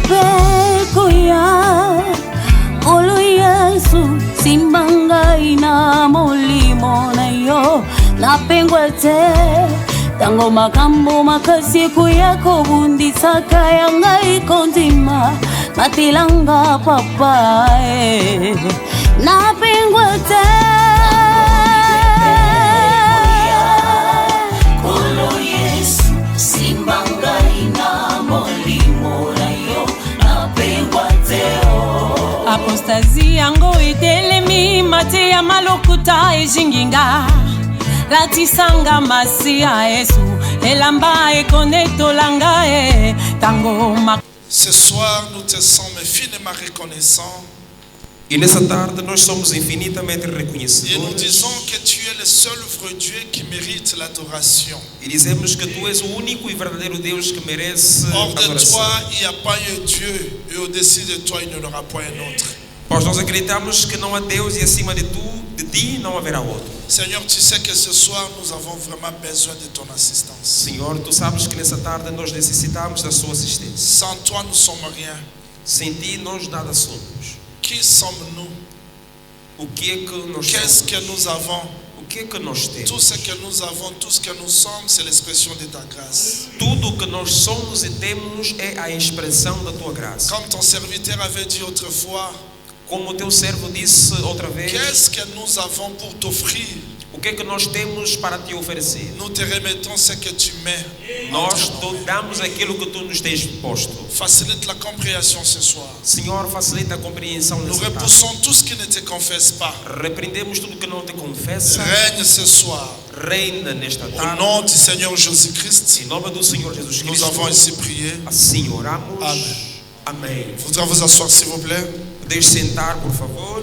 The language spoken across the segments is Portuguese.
pekuya olo Yesu simbangai na molimo na yo napengwa te tango makambo makasi kuyako bundisaka yanga ikondima matilanga papa napengwa te olo Yesu simbangai na molimo na yo napengwa te apostasie yango etelemi mate ya malokuta ejinginga latisanga masia Yesu elamba ekonetolanga tango. Ce soir nous te sommes infiniment reconnaissants. E nessa tarde nós somos infinitamente Et nous reconhecedores. disons que tu es le seul vrai Dieu qui mérite l'adoration. E dizemos que tu és o único e verdadeiro Deus que merece Hors de adoração. toi, il n'y a pas un Dieu, et au-dessus de toi, il n'y en aura pas un autre. Pois nós acreditamos que não há Deus e acima de ti não haverá outro. Seigneur, tu sais que ce soir, nous avons vraiment besoin de ton assistance. Senhor, tu sabes que nessa tarde nós necessitamos da sua assistência. Sans toi, nous sommes rien. Sem ti nós nada somos. Qui sommes-nous? O que é que nós Qu'est-ce somos? que nous avons? O que é que nós temos? Tout ce que nous avons, tout ce que nous sommes, c'est l'expression de ta grâce. Tudo o que nós somos e temos é a expressão da tua graça. Comme ton serviteur avait dit autrefois, Como o teu servo disse outra vez, qu'est-ce que nous avons pour t'offrir? o que é que nós temos para te oferecer? Nous te remettons ce que tu mets. Nós te damos aquilo que tu nos tens posto. Facilite la compréhension ce soir. Senhor, facilita a compreensão Nous nessa tarde. repoussons tout ce qui ne te confesse pas. Repreendemos tudo que não te confessa. Règne ce soir. Reina nesta Au tarde. nom du Seigneur Jésus-Christ, Em nome do Senhor Jesus nous Cristo. avons ainsi prié. Assim oramos. Amém. Amém. Voudrais vous asseoir s'il vous plaît. Podeis sentar, por favor.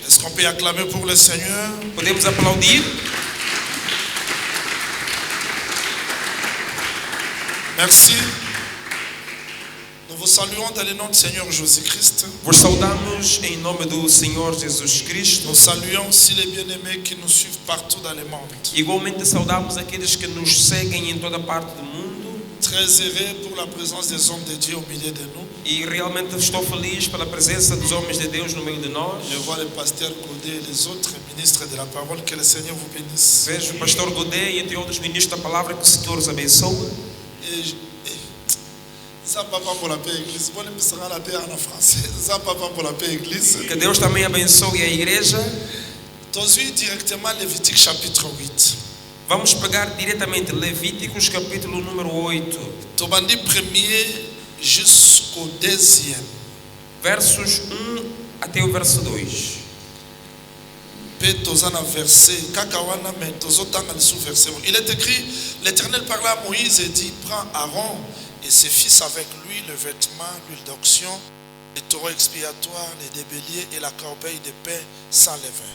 Est-ce qu'on peut acclamer pour le Seigneur? Podemos aplaudir. Merci. Nous vous saluons dans le nom du Seigneur Jésus-Christ. Vos saudamos em nome do Senhor Jesus Cristo. Nous saluons aussi les bien-aimés qui nous suivent partout dans le monde. Igualmente saudamos aqueles que nos seguem em toda parte do mundo. Très heureux pour la présence des hommes de Dieu au milieu de nous. E realmente estou feliz pela presença dos homens de Deus no meio de nós. Je vois le pasteur Godet et les autres ministres de la parole. Que le Seigneur vous bénisse. Vejo o pastor Godet e entre outros ministros da palavra, que o Senhor os abençoe. Ça papa pour la paix église. Bon, il sera la paix en français. Ça papa pour la paix église. Que Deus também abençoe a igreja. Aujourd'hui directement Lévitique chapitre 8. Vamos pegar diretamente Levíticos capítulo número 8, Tobandi premier jusqu'au deuxième. versos 1 até o verso 2. Il est écrit, l'Éternel parla à Moïse et dit, prends Aaron et ses fils avec lui, le vêtement, l'huile d'onction, les taureaux expiatoires, les deux béliers et la corbeille de pain sans levain.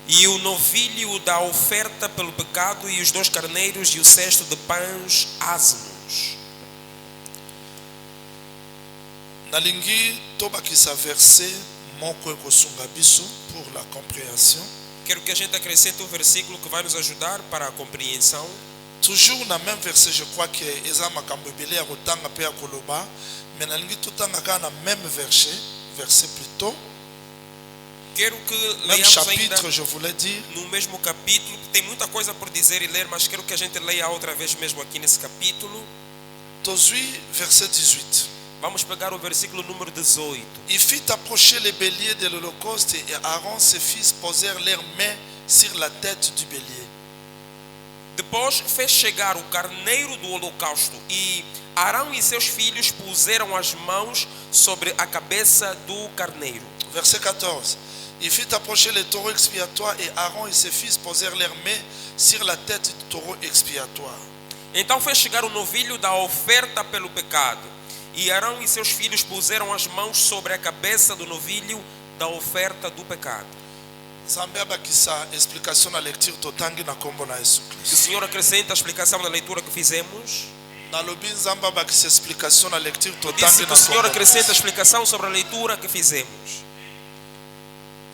E o novilho da oferta pelo pecado, e os 2 carneiros, e o cesto de pães asmos. Nalingi tobakisa verset moko ekosunga biso pour la compréhension. Quero que a gente acrescente um versículo que vai nos ajudar para a compreensão. Toujours dans le même verset, je crois que eza makambo ebele ya kotanga pe ya koloba, mais nalingi totanga kaka na même verset plutôt. Quero que Même leiamos chapitre, ainda je voulais dire. no mesmo capítulo. Tem muita coisa por dizer e ler, mas quero que a gente leia outra vez mesmo aqui nesse capítulo. Tozui, verset 18. Vamos pegar o versículo número 18. Il fit approcher les béliers de l'Holocauste et Aaron ses fils posèrent leurs mains sur la tête du bélier. Depois fez chegar o carneiro do holocausto e Arão e seus filhos puseram as mãos sobre a cabeça do carneiro. Verset 14. Il fit approcher les taureaux expiatoires et Aaron et ses fils posèrent leurs mains sur la tête du taureau expiatoire. Então fez chegar o novilho da oferta pelo pecado. E Arão e seus filhos puseram as mãos sobre a cabeça do novilho da oferta do pecado. Zambé abakisa explication na lecture totangi na kombo na Yesu Que o Kristo. Senhor acrescenta a explicação na leitura que fizemos. Na lobi Nzamba abakisa explication na lecture Disse totangi que na o Senhor kombo. acrescenta a explicação sobre a leitura que fizemos.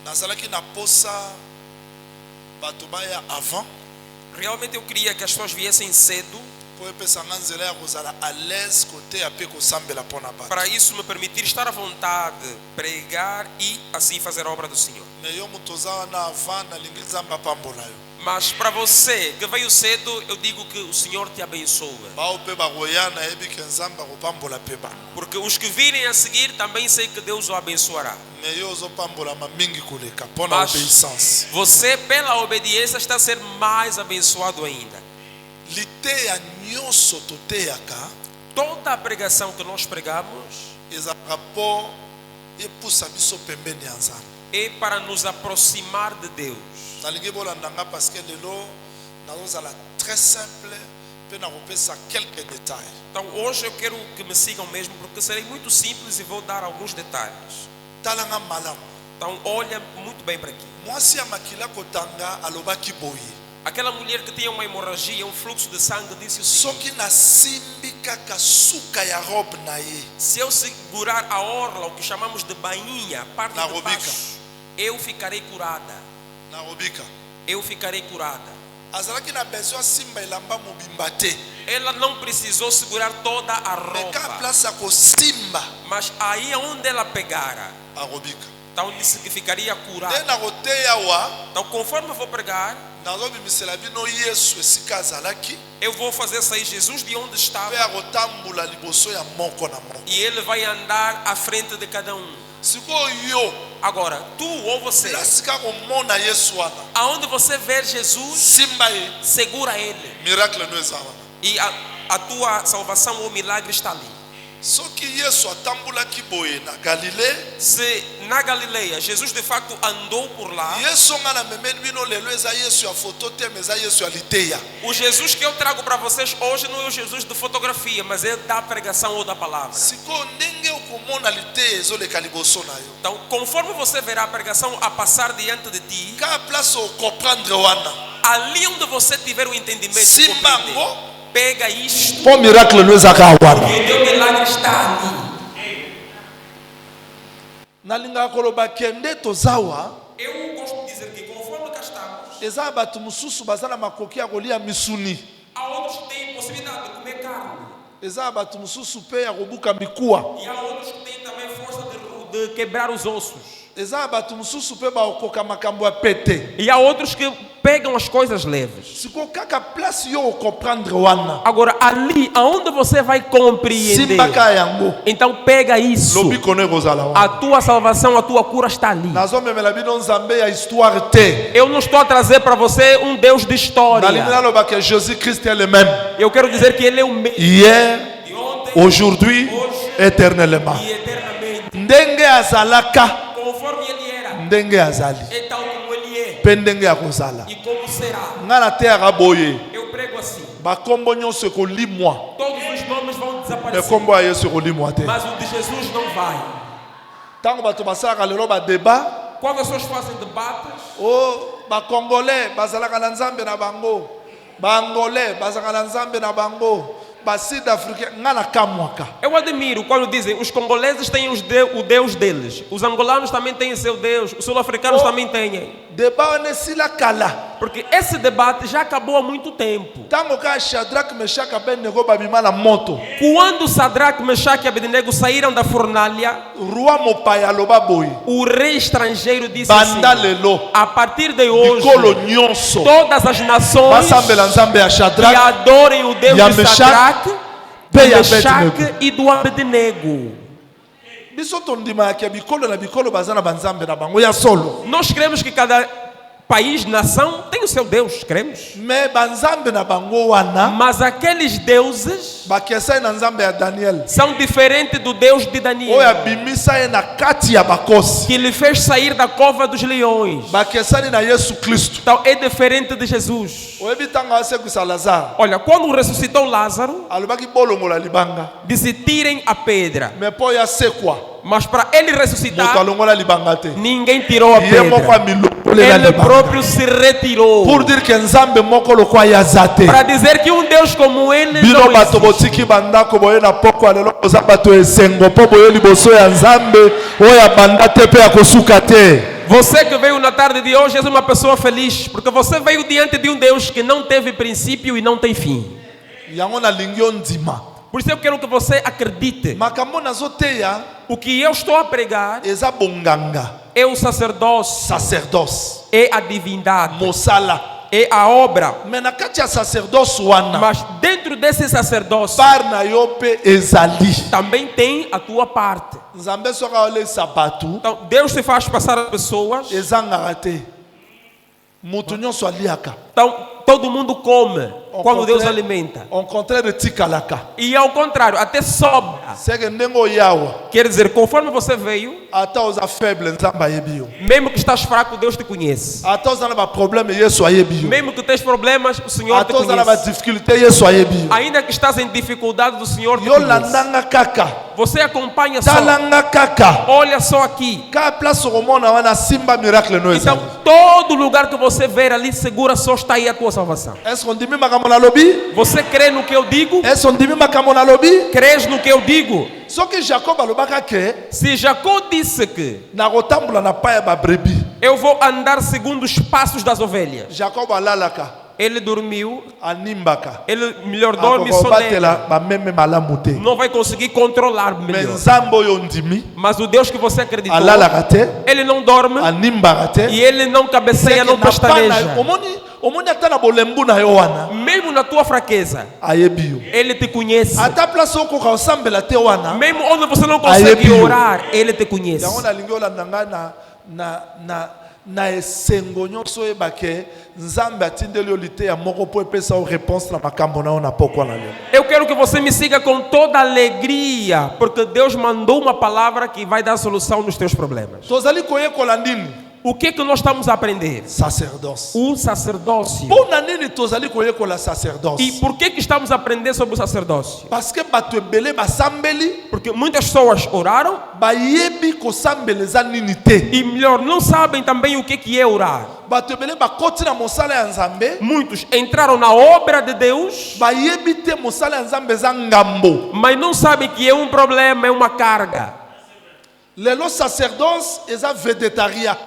Nazalaki na posa bato baya avant Realmente eu queria que as pessoas viessem cedo. po epesanga nzela ya kozala à l'aise côté ya pe kosambela mpona bato. Para isso me permitir estar à vontade, pregar e assim fazer a obra do Senhor. Mais yo moto oza wana avant nalingi nzambe apambola yo. Mas para você que veio cedo, eu digo que o Senhor te abençoe. Bao pe bakoya nayebi ke nzambe akopambola pe bana. Porque os que virem a seguir também sei que Deus o abençoará. Mais yo ozopambolama mingi koleka mpona Mas obéissance. você, pela obediência, está a ser mais abençoado ainda. Liteya nyonso toteyaka Toda a pregação que nós pregamos ezalaka mpo epusa biso pembeni ya nzambe. é para nos aproximar de Deus. nalingi bolanda nga parce que lelo nazozala très simple mpe nakopesa quelques détails. Então hoje eu quero que me sigam mesmo, porque serei muito simples e vou dar alguns detalhes. tala nga malamu. Então olha muito bem para aqui. mwasi ya makila kotanga alobaki boye. Aquela mulher que tinha uma hemorragia, um fluxo de sangue, disse o seguinte: soki nasimbi kaka suka ya robe na ye se eu segurar a orla, o que chamamos de bainha, parte Na de rubica. baixo, eu ficarei curada. narobika Eu ficarei curada. azalaki na besoin asimba elamba mobimba te Ela não precisou segurar toda a me ka roupa, place ya kosimba mas aí onde ela pegara, arobika então disse que ficaria nde curada. nakoteya wa Então conforme eu vou pregar, nazobimisela bino yesu esika azalaki eu vou fazer sair Jesus de onde mpe estava akotambola liboso ya moko na moko. e ele vai andar à frente de cada um. sikoyo yo Agora, tu ou você, lasika komona yesu wana aonde você ver Jesus, simba ye segura ele. miracle no eza wana. E a tua salvação ou milagre está ali. soki yesu atambolaki boye na galile Se na Galileia Jesus de facto andou por lá, yesu nga na memeli bino lelo eza yesu ya foto te me eza yesu ya liteya. o Jesus que eu trago para vocês hoje não é o Jesus de fotografia, mas é da pregação ou da palavra. sikoyo ndenge okomona liteya ezoleka liboso na yo Então, conforme você verá a pregação a passar diante de ti, ka place okomprendre wana ali onde você tiver o entendimento, Simba compreender, ngo. pega isto mpo miracle no ezaka wana. e o teu milagre está ali. nalingaka koloba kende tozawa Eu gosto de dizer que conforme cá estamos, eza bato mosusu baza na makoki ya kolia misuni há outros que têm possibilidade de comer carne eza bato mosusu mpe ya kobuka mikuwa e há outros que têm também força de quebrar os ossos. eza bato mosusu mpe bakokoka makambo ya pete. E há outros que pegam as coisas leves. sikoyo kaka place yo okomprendre wana Agora, ali aonde você vai compreender, simbaka yango então pega isso. lobiko no ekozala wana. A tua salvação, a tua cura está ali. nazomemela bino nzambe ya histoire te. Eu não estou a trazer para você um Deus de história. nalingi naloba ke jésus christ est le même Eu quero dizer que Ele é o mesmo hier de ontem, aujourd'hui éternellement. e eternamente. ndenge azalaka Conforme Ele era, ndenge azali é tal como Ele é mpe ndenge akozala. e como será. nga nateyaka boye Eu prego assim: bakombo nyonso ekolimwa todos os nomes vão desaparecer, ekombo ya yesu ekolimwa te. mas o de Jesus não vai. ntango bato basalaka lelo badeba Quando as pessoas fazem debates, o bakongolais bazalaka na nzambe na bango, baangolais bazalaka na nzambe na bango, basud africain nga nakamwaka. eu admiro quando dizem os congoleses têm o Deus deles, os angolanos também têm seu Deus, os sul-africanos também têm. deba wana esila kala Porque esse debate já acabou há muito tempo. ntango kaka shadrake meshaki abednego babima na moto Quando Sadraque, Mechaque e Abednego saíram da fornalha, roi mopaya aloba boye o rei estrangeiro disse banda assim: lelo a partir de hoje, bikolo nyonso todas as nações basambela nzambe ya que shadrake adorem o Deus Ya de Mechaque, Sadraque, pe de ya Mechaque Abednego. e do Abednego. biso tondimaka bikolo na bikolo baza na banzambe na bango ya solo Nós cremos que cada país, nação, tem o seu Deus, cremos. me banzambe na bango wana Mas aqueles deuses bakesa ye na nzambe ya daniel são diferentes do Deus de Daniel, oyo abimisa ye na kati ya bakosi que lhe fez sair da cova dos leões. bakesani na yesu kristu. Então é diferente de Jesus. oyebi ntango asekwisa lazare Olha, quando ressuscitou Lázaro, alobaki bolongola libanga disse: tirem a pedra. me mpo oyo asekwa Mas para ele moto ressuscitar, alongola libanga te ninguém tirou a ye moko pedra. amilongolela Ele libanga próprio se retirou. pour dire ke nzambe moko lokwa ye aza te. Para dizer que um Deus como ele bino não bato existe. botiki bandako boye na poko ya lelo boza bato esengo mpo boye liboso ya nzambe oyo abanda te mpe akosuka te. Você que veio na tarde de hoje é uma pessoa feliz, porque você veio diante de um Deus que não teve princípio e não tem fim. yango nalingi ondima. Por isso eu quero que você acredite. Makambo nazoteya O que eu estou a pregar eza bonganga, é o sacerdócio, sacerdoce, é a divindade, mosala. é a obra. Mais na kati ya sacerdoce wana, Mas dentro desse sacerdócio par na yo pe ezali. também tem a tua parte. Nzambe soka olesa bato Então Deus se faz passar as pessoas. ezangaka te. Mutu nyonso aliaka. Então todo mundo come quando Deus alimenta. Au contraire tikalaka. E ao contrário, até sobra. Seke ndenge oyawa, Quer dizer, conforme você veio, ata oza faible nzambe ayebi yo. mesmo que estás fraco, Deus te conhece. Ata oza na ba problème yesu ayebi yo. Mesmo que tens problemas, o Senhor te Ata oza na ba conhece. difficulté yesu ayebi yo. Ainda que estás em dificuldade, o Senhor te Yo conhece. landanga kaka. Você acompanha só. Talanga kaka. Olha só aqui. Ka place okomona wana simba miracle no Então, ezali. todo lugar que você ver ali, segura só está aí a tua salvação. Est-ce qu'on ndimi makambo na lobi? Você crê no que eu digo? Est-ce qu'on ndimi makambo na lobi? Crês no que eu digo? Soki Jacob alobaka ke Se Jacó disse que nakotambola na paya ba brebis. eu vou andar segundo os passos das ovelhas, Jacob alalaka, ele dormiu, animbaka. ele melhor dorme e sonega. Akobatela ba meme malamu te. Não vai conseguir controlar Mais melhor. nzambe oyo ndimi Mas o Deus que você acreditou, alalaka te, ele não dorme animbaka te. e ele não cabeceia, não pestaneja. Omoni ata na bolembu na yo wana Mesmo na tua fraqueza, ayebi yo. ele te conhece. Ata place okoka osambela te wana. Mesmo onde você não consegue Ayebi. orar, ele te conhece. Yango nalingi olanda ngai na esengo nyonso oyeba ke nzambe atindeli yo liteya moko mpo epesa yo réponse na makambo na yo na pokwa na lelo. Eu quero que você me siga com toda alegria, porque Deus mandou uma palavra que vai dar solução nos teus problemas. Tozali koyekola nini? O que é que nós estamos a aprender? Sacerdoce. O sacerdócio. Mpo na nini tozali koyekola E sacerdoce? por que estamos a aprender sobre o sacerdócio? Parce que bato ebele basambeli Porque muitas pessoas oraram bayebi kosambela eza nini te. e melhor, não sabem também o que é orar. Bato ebele bakoti na mosala ya nzambe Muitos entraram na obra de Deus, bayebi te mosala ya nzambe eza ngambo. mas não sabem que é um problema, é uma carga. Lelo sacerdoce eza vedetaria.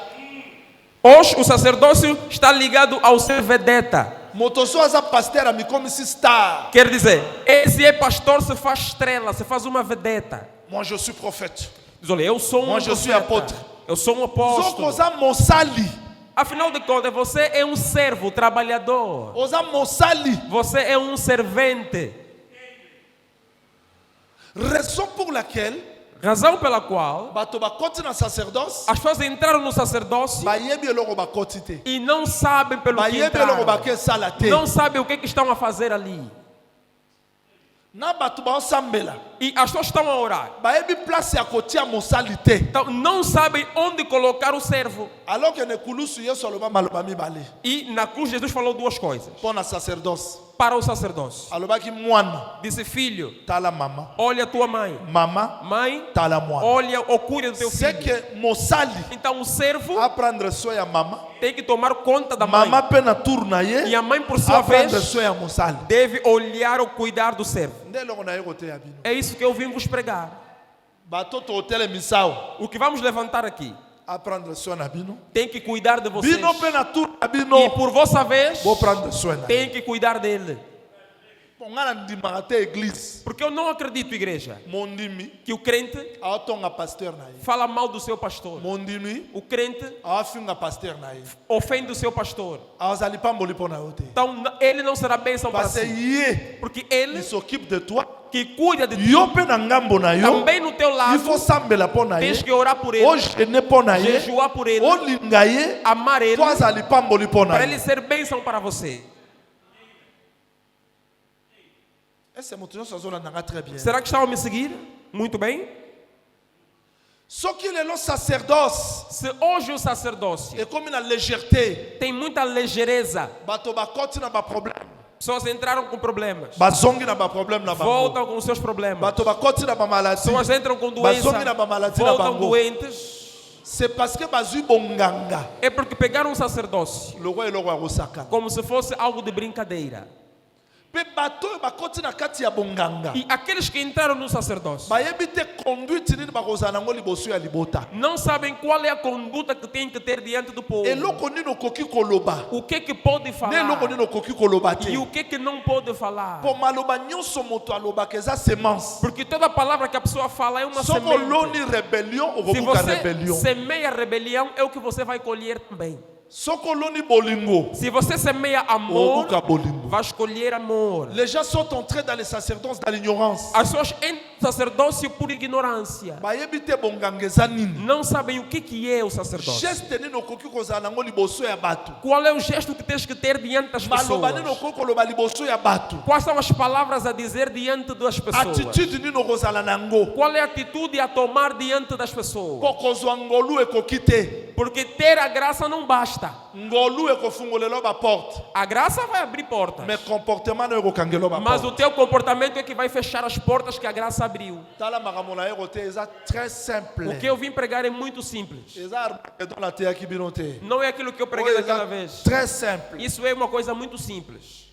Hoje o sacerdócio está ligado ao ser vedeta. Moto so aza pasteur amikomi si star. Quer dizer, esse é pastor, se faz estrela, se faz uma vedeta. Moi je suis prophète. Diz, olha, eu sou um Moi, je suis profeta. apôtre. Eu sou um Zoko apóstolo. oza mosali. Afinal de contas, você é um servo, trabalhador. Oza mosali. Você é um servente. Raison pour laquelle Razão pela qual bato bakoti na sacerdoce as pessoas entraram no sacerdócio bayebi eloko bakoti te. e não sabem pelo que Bayebi eloko entraram. bakesala te. Não sabem o que estão a fazer ali. Na bato baosambela E as pessoas estão a orar. bayebi place ya kotia mosali te. Então não sabem onde colocar o servo. Alors que ne kulusu yesu aloba maloba mibale E na cruz Jesus falou duas coisas. mpo na sacerdoce. Para o sacerdócio. Alobaki mwana Disse, filho, tala mama, olha a tua mãe. mama Mãe, tala mwana. olha ou cuida do teu C'est filho. que mosali Então o servo aprendre soin ya mama, tem que tomar conta da mãe. mama pe na tour na E ye a mãe, por sua vez, aprendre soin ya mosali. deve olhar ou cuidar do servo. Nde eloko na ye koteya bino. É isso que eu vim vos pregar. Bato totelemisa awa O que vamos levantar aqui aprendre soin na bino. tem que cuidar de vocês. Bino pe na tour na E bino por vossa vez, bo prendre soin na ye. tem que cuidar dele. Bon, nga na ndimaka te église Porque eu não acredito, igreja, mondimi que o crente aotonga pasteur na ye. fala mal do seu pastor. Mondimi O crente aofinga pasteur na ye. ofende o seu pastor. Azali pamboli mpo na yo te. Então ele não será bênção para Parce que si. ye Porque ele il s'occupe de toi. que cuida de ti, Yo pe na ngambo na yo também no teu il lado, faut sambela mpo na ye. tens que orar por ele, Ogene mpo na ye. jejuar por ele, Olinga ye. amar ele, To azali pamboli mpo na para ye. ele ser bênção para você. Ese moto nyonso azolanda nga très bien. Será que estão a me seguir? Muito bem. Soki lelo sacerdoce Se hoje o sacerdócio ekomi na légèreté, tem muita ligeireza, bato bakoti na baproblème, pessoas entraram com problemas, bazongi na baproblème na bango. voltam com seus problemas. Bato bakoti na bamaladie, Pessoas entram com doença, bazongi na bamaladie na voltam bango. doentes. C'est parce que bazwi bonganga. É porque pegaram o sacerdócio Loko eloko ya kosakana. como se fosse algo de brincadeira. Pe bato bakoti na kati ya bonganga. E aqueles que entraram no sacerdócio Bayebi te conduite nini bakozana ngo liboso ya libota. não sabem qual é a conduta que tem que ter diante do povo. Eloko nini okoki koloba. O que pode Ne falar eloko nini okoki koloba te. e o que não pode falar. Po maloba nyonso moto alobaka eza semence. Porque toda palavra que a pessoa fala é uma Soko semente. loni rebellion Se okobuka você rebellion. semeia rebelião, é o que você vai colher também. Soko loni bolingo Se você semeia amor, okobuka bolingo. vai escolher amor. Les gens sont entrés dans les sacerdoces dans l'ignorance. As pessoas entram no sacerdócio por ignorância. Bayebi te bonganga eza nini. Não sabem o que é o sacerdócio. Geste nini okoki kozala ngo liboso ya bato. Qual é o gesto que tens que ter diante das Maloba nini pessoas? okoki koloba liboso ya bato. Quais são as palavras a dizer diante das pessoas? Attitude nini okozala nango. Qual é a atitude a tomar diante das pessoas? Po kozwa ngolu ekoki te. Porque ter a graça não basta. Ngolu ekofungolelwa ba porte. A graça vai abrir portas. Mais comportement no ekokangelwa ba Mas porte. o teu comportamento é que vai fechar as portas que a graça abriu. Tala makambo na yeko te eza très simple. O que eu vim pregar é muito simples. Eza dans la terre qui bino te. Não é aquilo que eu preguei Oyo daquela eza vez. très simple. Isso é uma coisa muito simples.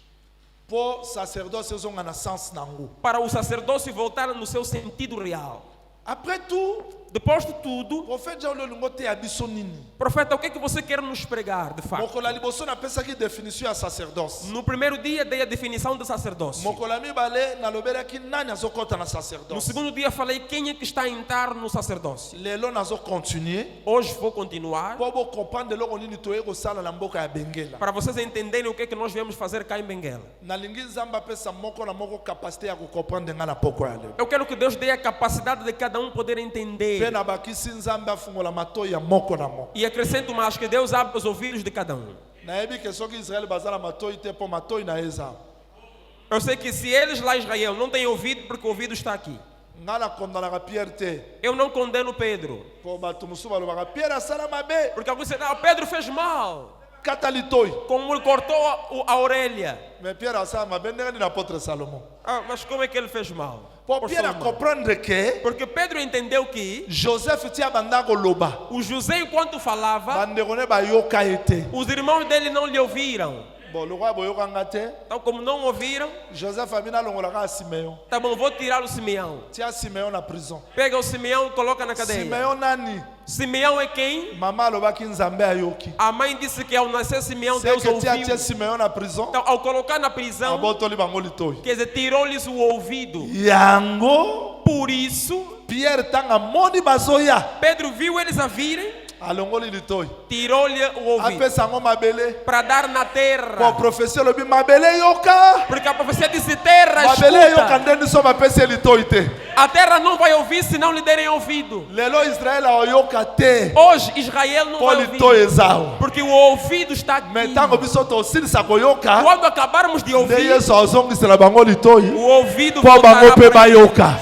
Po sacerdoce ezonga na sens nango. Para o sacerdócio voltar no seu sentido real. Après tout, Depois de tudo, prophète Jean Lolingo te abiso nini. profeta, o que você quer nos pregar, de fato? Mokola liboso na pesa ki définition ya sacerdoce. No primeiro dia dei a definição de sacerdócio. Mokola mibale na lobelaki nani azokota na No sacerdoce. segundo dia falei quem é que está a entrar no sacerdócio. Lelo nazo continuer. Hoje vou continuar Po bo comprendre loko nini toye kosala na mboka ya bengela. para vocês entenderem o que é que nós viemos fazer cá em Benguela. Nalingi nzamba pesa moko na moko capacité ya comprendre nga na poko ya lelo. Eu quero que Deus dê a capacidade de cada um poder entender. Pe na bakisi nzambe afungola mato ya moko na moko. E acrescento mais que Deus abre os ouvidos de cada um. Nayebi ke soki Israël bazala matoi te po matoi na eza. Eu sei que se eles lá em Israel não têm ouvido, porque o ouvido está aqui. Nga na kondanaka Pierre te. Eu não condeno Pedro. Po bato musu balobaka Pierre asala mabe. Porque alguns dizem, não, Pedro fez mal. Kata litoi. Como ele cortou a orelha. Mais Pierre asala mabe ndenge ni l'apôtre Salomon. Ah, mas como é que ele fez mal? Po Por Pierre a sua mão. comprendre que Porque Pedro entendeu que Joseph tia bandako loba. o José, enquanto falava, Bandeko ne bayoka ete. os irmãos dele não lhe ouviram. Bon, le roi boyoka nga te. Então, como não ouviram, Joseph amina longolaka a Simeon. tá bom, vou tirar o Simeão. Tia Simeon na prison. Pega o Simeão e coloca na cadeia. Simeon nani? Simeão é quem? Mama alobaki nzambe ayoki. A mãe disse que ao nascer Simeão, C'est Deus que tia ouviu. tia Simeon na prison. Então, ao colocar na prisão, Abotoli bango litoi. quer dizer, tirou-lhes o ouvido. Yango Por isso, Pierre tanga moni bazoya. Pedro viu eles a virem, Alongoli litoi. tirou-lhe o ouvido Apesa ngo mabele. para dar na Po terra. professeur lobi mabele yoka. Porque a profecia disse: terra, Mabele yoka escuta. ndeni so mapese litoi te. A terra não vai ouvir se não lhe derem ouvido. Lelo Israël ayoka te. Hoje, Israel não Po vai litoi ouvir. ezao. Porque o ouvido está aqui. Mais tango biso to silisa koyoka. Quando acabarmos de Nde ouvir, Yesu azongisela bango litoi. o ouvido Po bango voltará pe para ele. bayoka.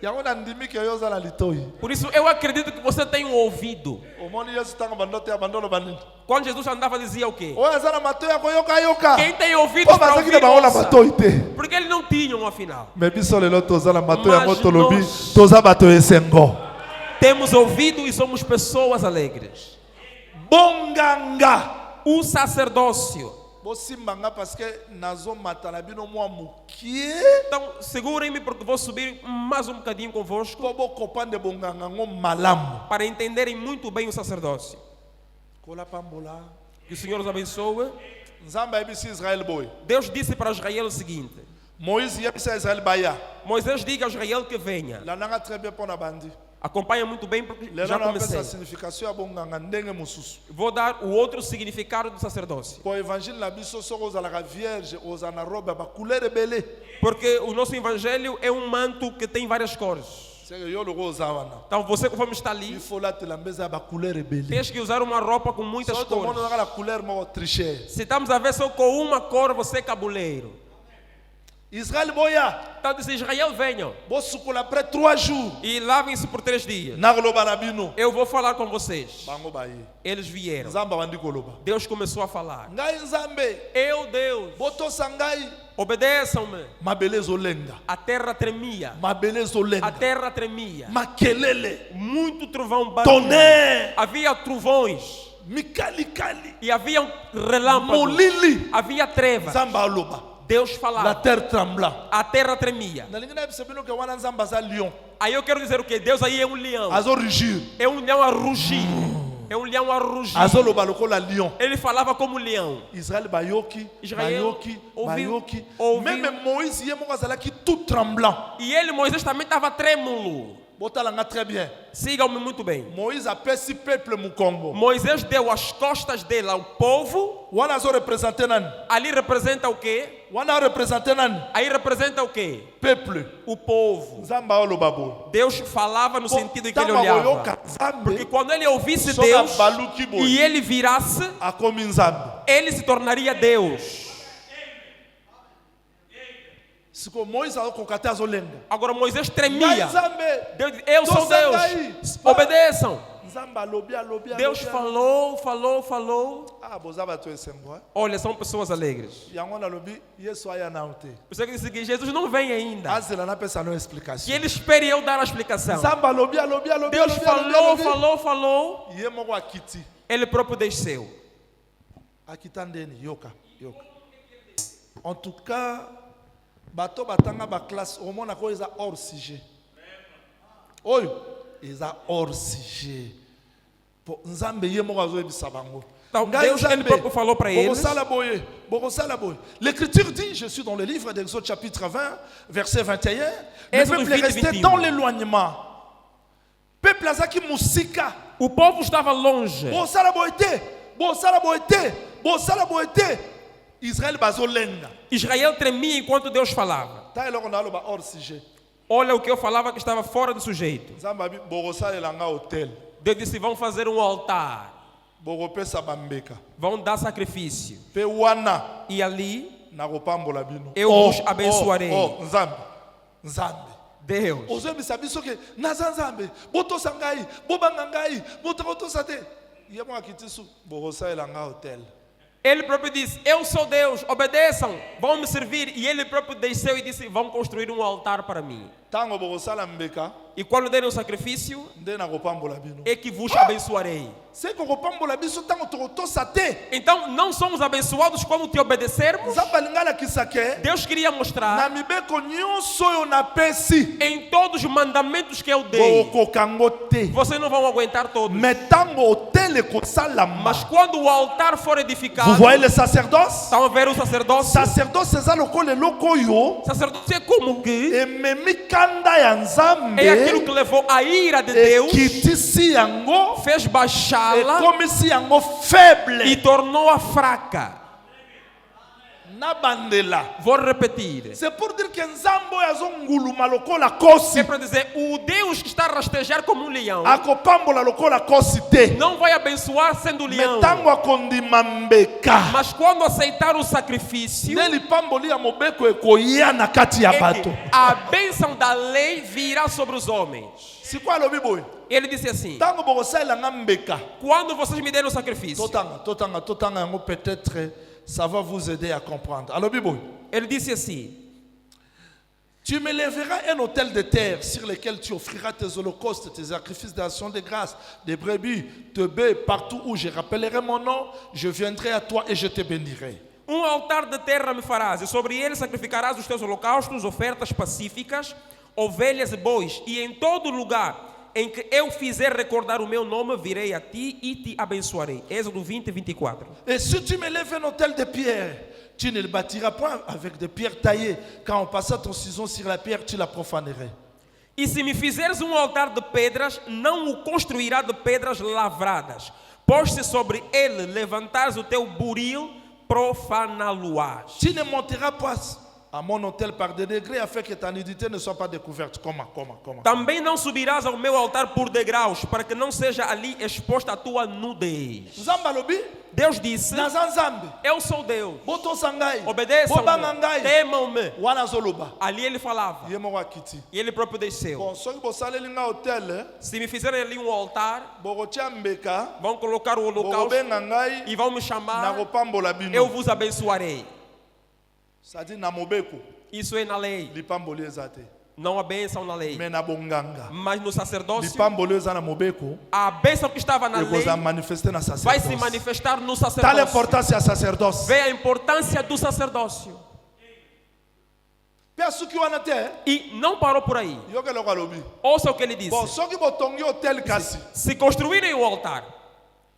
Yango na ndimi ke yoza na litoi. Por isso, eu acredito que você tem um ouvido. Omoni Yesu tanga bandote ya bandolo banini. Quando Jesus andava, dizia o quê? Oyo aza na matoi ya koyoka yoka. Quem tem ouvido Po para bazaki ouvir, na bango na ouça. matoi te. Porque eles não tinham, afinal. Mais biso lelo toza na matoi yango Mas tolobi nós- toza bato esengo. Temos ouvido e somos pessoas alegres. Bonganga. O sacerdócio. Bosimba nga parce que nazo matana bino mwa mukie. Então, segurem-me porque vou subir mais um bocadinho convosco Po bo kopande bonganga ngo malamu. para entenderem muito bem o sacerdócio. Kola pambola. Que o Senhor os abençoe. Nzamba ebisi Israël boy. Deus disse para Israel o seguinte: Moïse yebisa Israël baya. Moisés diga a Israel que venha. La nanga très bien pona bandi. Acompanha muito bem porque Lelo já na pesa comecei. signification ya bonganga ndenge mususu. Vou dar o outro significado do sacerdócio. Po évangile na biso soko ozalaka vierge ozana robe ba couleur ebele. Porque o nosso evangelho é um manto que tem várias cores. C'est que yo loko ozawana. Então você, conforme está ali, Il faut la te la mbeza ba couleur ebele. tens que usar uma roupa com muitas Só to mono cores. na la couleur mo tricher. Se estamos a ver só com uma cor, você é cabuleiro. Israël boya. Então disse: Israel, venham Bo sukola après 3 jours. e lavem-se por 3 dias. Na koloba na bino. Eu vou falar com vocês. Bango baye. Eles vieram. Nzamba bandi koloba. Deus começou a falar. Ngai nzambe. Eu, Deus, Botosa ngai. obedeçam-me. Mabele ezolenga. A terra tremia. Mabele A ezolenga. terra tremia. Makelele. Muito trovão batia. Tonnerre. Havia trovões. mikalikali, E havia relâmpagos, molili, havia trevas. nzambe aloba. Deus La falava, terre trembla. a terra tremia. Nalingi na biso bino ke wana nzambe aza lion, Aí eu quero dizer o que? Deus aí é um leão. azo rugir, É um leão a rugir. É um leão a rugir. azo loba lokola lion. Ele falava como leão. Israël bayoki, Israël bayoki, ouviu- bayoki. ouviu. Même Moïse ye moko azalaki tout tremblant. E ele, Moisés, também estava trêmulo. Botalanga très bien. Sigam-me muito bem. Moïse apesi peuple mukongo. Moisés deu as costas dele ao povo. Wana azo représenter nani? Ali representa o quê? Wana représenter nani? Aí representa o quê? Peuple. O povo. Nzamba oloba boye. Deus falava no sentido em que ele Tama olhava. koyoka nzambe, Porque quando ele ouvisse soka Deus baluki boye, e ele virasse, akomi nzambe. ele se tornaria Deus. Siko Moïse akoka te azolenga. Agora Moisés Ngai tremia. nzambe. Deus disse, eu sou Deus. Obedeçam. Nzambe alobi, alobi, Deus alobi. falou. Ah, boza bato esengo. Olha, são pessoas alegres. Yango nalobi, Yesu aya na ute. Você que disse que Jesus não vem ainda. Azela na pesa no Que explicação. ele espere eu dar a explicação. Nzambe alobi, alobi, alobi. Deus alobi, alobi, alobi. falou. Ye moko akiti. Ele próprio desceu. Akita ndeni, yoka, yoka. En tout cas, bato batanga ba classe, au moins ko eza hors sujet. Oyo, eza hors sujet. Po nzambe ye moko azoyebisa bango. Então, Deus, ele próprio falou para eles. L'écriture dit, je suis dans le livre d'Exode chapitre 20, verset 21, le Exode peuple est 20, resté 21. dans l'éloignement. Peuple azaki musika. O povo estava longe. Bosala boete, bosala boete, bosala boete. Israël bazolenga. Israel tremia enquanto Deus falava. Ta eloko na loba hors sujet. Olha o que eu falava que estava fora do sujeito. Nzamba bi bokosala elanga hotel. Deus disse, vão fazer um altar. Bokopesa bambeka. Vão dar sacrifício. Pe wana E ali, na kopambola bino. Eu vos abençoarei. Nzambe. Nzambe. Deus. Ozoyebisa biso ke naza nzambe botosa ngai bobanga ngai botokotosa te ye moko akiti su bokosalela nga hotel. Ele próprio disse, eu sou Deus, obedeçam, vão me servir. E ele próprio desceu e disse, vão construir um altar para mim. Ntango bokosala mbeka E quando derem o sacrifício, nde nakopambola bino. é que vos abençoarei. Se kokopambola biso ntango tokotosa te Então, não somos abençoados quando te obedecermos. nzambe alingi alakisa ke Deus queria na mostrar mibeko nyonso oyo napesi em todos os mandamentos que eu dei. bokoka ngo te. Vocês não vão aguentar todos. Mais ntango hotel ekosalama, Mas quando o altar for edificado, vous voyez le sacerdoce. estão a ver o sacerdócio? Sacerdoce eza lokola eloko oyo Sacerdócio é como que ememi kanda ya nzambe é aquilo que levou a ira de Deus, ekitisi yango fez baixá-la ekomisi yango faible e tornou-a fraca. na bandela. Vou repetir. C'est pour dire que nzambe oyo azonguluma lokola kosi É para dizer, o Deus que está a rastejar como um leão akopambola lokola kosi te, não vai abençoar sendo leão. me ntango akondima mbeka Mas quando aceitar o sacrifício, nde lipamboli ya mobeko ekoya na kati ya é bato. que a bênção da lei virá sobre os homens. Sikoyo alobi boye, Ele disse assim, ntango bokosalelanga mbeka, quando vocês me derem o sacrifício, totanga yango, peut-être ça va vous aider à comprendre. Alobi boye, ele disse assim, tu me lèveras un autel de terre sur lequel tu offriras tes holocaustes, tes sacrifices d'action de grâce, des brebis, de bœufs, partout où je rappellerai mon nom, je viendrai à toi et je te bénirai. altar de terra me farás, e sobre ele sacrificarás os teus holocaustos, ofertas pacíficas, ovelhas e bois, e em todo lugar em que eu fizer recordar o meu nome, virei a ti e te abençoarei. Êxodo 20, 24. Et si tu me lèves un autel de pierre, tu ne le bâtiras point avec des pierres taillées. Quand on passera ton ciseau sur la pierre, tu la profanerais. E se me fizeres um altar de pedras, não o construirá de pedras lavradas, pois se sobre ele levantares o teu buril, profaná-lo-ás. Tu ne monteras pas à mon autel par des degrés afin que ta nudité ne soit pas découverte. Comment? Também não subirás ao meu altar por degraus, para que não seja ali exposta a tua nudez. Nzambe alobi, Deus disse, naza nzambe, eu sou Deus, botosa ngai, obedeçam-me, bobanga ngai. temam-me. Wana zoloba, Ali ele falava, ye moko akiti. e ele próprio desceu. Bon, soki bosaleli nga hotel, Se me fizerem ali um altar, bokotia mbeka, vão colocar o holocausto bokobenga ngai, e vão me chamar, nakopambola eu bino. vos abençoarei. C'est-à-dire na mobeko, Isso é na lei. lipamboli eza te. Não há bênção na lei. Mais na bonganga. Mas no sacerdócio, Lipambolo eza na mobeko. a bênção que estava na E lei coisa manifester na vai se sacerdócio. manifestar no Tal sacerdócio. importância sacerdócio. Vê a importância do sacerdócio. Peço que o anate. E não parou por aí. Yo que logo lobi. Ouça o que ele disse. Bon, só que botongi hotel kasi. Se construírem o altar,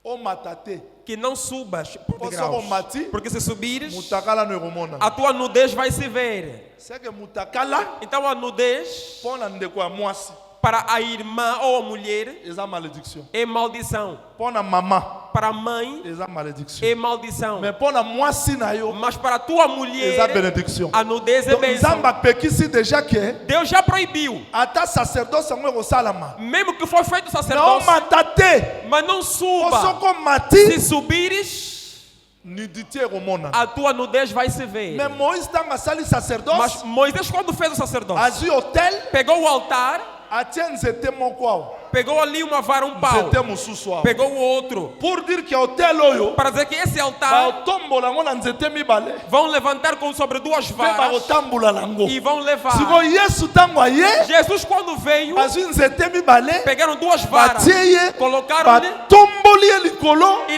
O matate. que não subas por Posso degraus. mati? Porque se subires, Mutakala no romona. a tua nudez vai se ver. C'est que mutakala Então a nudez pona ndeko ya mwasi. para a irmã ou a mulher Eza malédiction. é maldição. Pona mama. Para a mãe Eza malédiction. é maldição. Mais pona mwasi na yo. Mas para a tua Eza mulher, bénédiction. a nudez é Donc bênção. Nzamba pekisi déjà que Deus já proibiu. ata sacerdoce yango ekosalama. Mesmo que foi feito Na sacerdócio, matate. mas não suba. Osoko mati. Se subires, Nudité ekomona. a tua nudez vai se ver. Mais Moïse tanga sali sacerdoce. Mas Moisés, quando fez o sacerdócio, Azi hotel. pegou o altar, Atia nzete moko awa. pegou ali uma vara, um pau, Nzete mosusu awa. pegou o outro, Pour dire que hotel oyo. para dizer que esse altar Baotombola ngo na nzete mibale. vão levantar sobre duas Mpe varas bakotambola nango. e vão levar. Siko Yesu tango aye. Jesus, quando veio, Azwi nzete mibale. pegaram duas varas, Batie ye. colocaram-lhe Batomboli ye likolo. e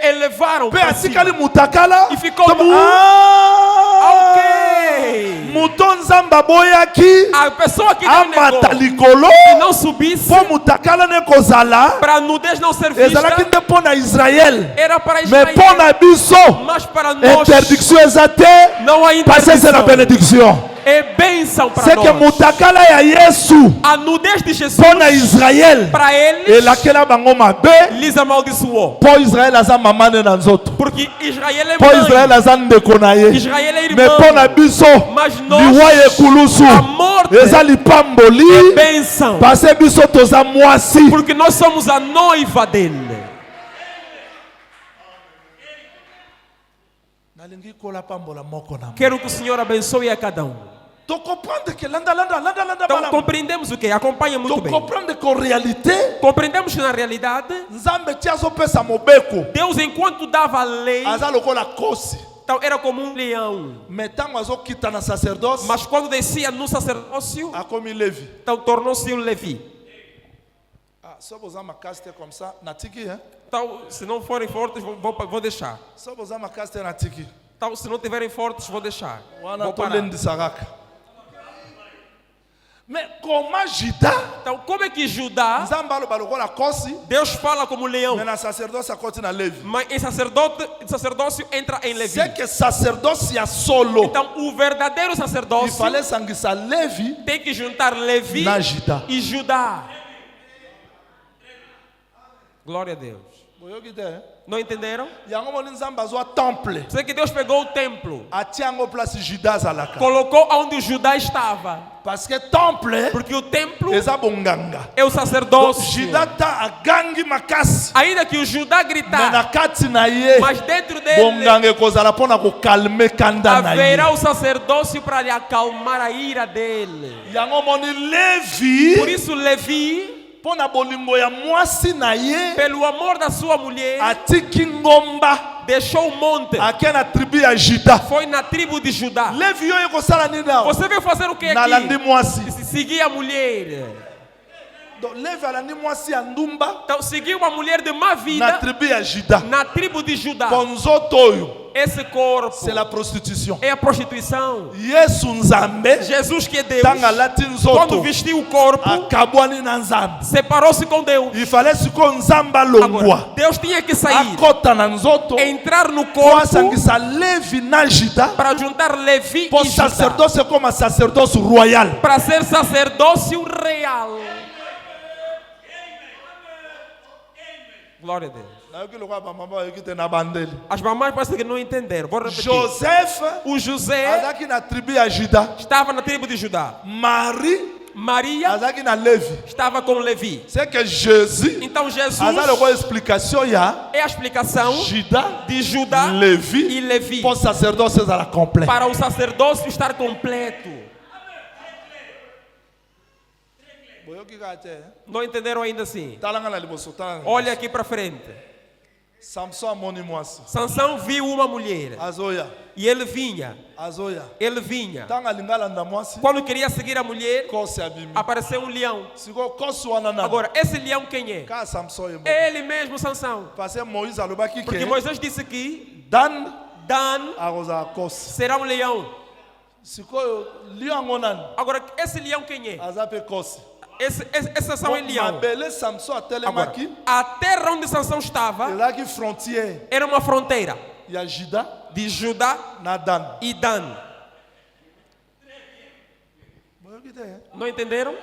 elevaram Mpe para cima. atikali mutakala. E ficou Toba- nu. Ah! Ok. Muto nzambe aboyaki. A pessoa que não Amata negou likolo. e não subisse, Po mutakala ne kozala. para a nudez não ser vista, Ezalaki nde mpo na Israel. era para Mais Israel. mpo na biso. Mas para nós, Interdiction eza te. não há Parce que c'est la interdição. bénédiction. É bênção para C'est que nós. mutakala ya Yesu. A nudez de Jesus, Mpo na Israel. para eles, Elakela bango mabe. lhes amaldiçoou. Po Israel aza mama ne na nzoto. Porque Israel é Po Israel mãe, aza ndeko na ye. Israel é Mais mpo na irmão. biso. Mas nós, Liwa ekulusu. a morte Eza lipamboli. bênção. Parce que biso toza mwasi. Porque nós somos a noiva dele. Nalingi kola pambola moko na. Quero que o Senhor abençoe a cada um. To comprendre que landa Então bala. compreendemos o que? Acompanha muito To bem. comprendre que en réalité Compreendemos que na realidade, Nzambe tia azopesa mobeko. Deus enquanto dava a lei, Aza lokola kosi. então era como um leão. Mais ntango azokita na sacerdoce. Mas quando descia no sacerdócio, Akomi Levi. então tornou-se um Levi. Ah, só boza makasi te comme ça. Natiki, hein? Então, se não forem fortes, vou deixar. Só boza makasi te natiki. Então, se não tiverem fortes, vou deixar. Wana Vou to parar. lendi saraka. Mais comment Juda? Então, como é que Judá, Nzambe aloba lokola kosi. Deus fala como leão, Mais na sacerdoce akoti na Levi. mas em sacerdócio entra em Levi. C'est que sacerdoce ya solo. Então, o verdadeiro Il sacerdócio fallait sangisa Levi tem que juntar Levi na Juda. e Judá. Glória a Deus. Boyoki te, hein? Não entenderam? Yango moni Nzambe azwa temple. Sei que Deus pegou o templo, Atia yango place Juda azalaka. colocou onde o Judá estava, Parce que temple porque o templo eza bonganga. é o Donc sacerdócio. Juda ta agangi makasi. Ainda que o Judá Mais gritar, na kati na ye. mas dentro dele Bonganga ekozala mpona kokalme kanda na ye. haverá o sacerdócio para lhe acalmar a ira dele. Yango moni Por Levi isso, Levi, mpona bolingo ya mwasi na ye pelo amor da sua mulher, atiki ngomba deixou o monte, ake na tribu ya Juda. foi na tribo de Judá. Levi oyo ekosala nini awa? Você veio fazer o que Nalandi aqui? mwasi. Seguir a mulher. Donc Levi alandi mwasi ya ndumba Então, seguir uma mulher de má na vida tribu ya Juda. na tribo de Judá. Po nzoto oyo Esse corpo c'est la prostitution. é a prostituição. Yesu Nzambe Jesus, que é Deus, ntango alati quando nzoto vestiu o corpo, akabwani na Nzambe. separou-se com Deus. Il fallait sikoyo Nzambe Agora, alongwa Deus tinha que sair, akota na nzoto entrar no po corpo asangisa Levi na Juda para juntar Levi po e Judá, sacerdoce ekoma sacerdoce royal. para ser sacerdócio real. Glória a Deus. Nayoki lokola bamama bayoki te na bandeli. As mamães parecem que não entenderam. Vou repetir. Joseph O José azalaki na tribu ya Juda. estava na tribo de Judá. Marie Maria azalaki na Levi. estava com Levi. C'est que Jésus Então Jesus aza lokola explication ya é a explicação Juda, de Judá Levi, e Levi po sacerdoce ezala complet. para o sacerdócio estar completo. Boyoki kaka te, hein? Não entenderam ainda assim? Talanga na liboso, talanga. Olha aqui para frente. Samson amoni mwasi. Sansão viu uma mulher Azoya. e ele vinha. Azoya. Ele vinha. Tanga lingala nda mwasi. Quando queria seguir a mulher, Kosi abimi. apareceu um leão. Siko kosi wana na. Agora, esse leão quem é? Ka Samson yemo. Ele mesmo, Sansão. Parce Moïse alobaki Porque ke Moisés disse que Dan Dan aroza kosi. será um leão. Siko lion ngonan. Agora, esse leão quem é? Azape kosi. Esse Sansão é leão. Mabele Samson Agora, atelemaki. a terra onde Sansão estava Elaki frontière. era uma fronteira Ya Juda de Judá na Dan. e Dan. Boyoki te. Não entenderam?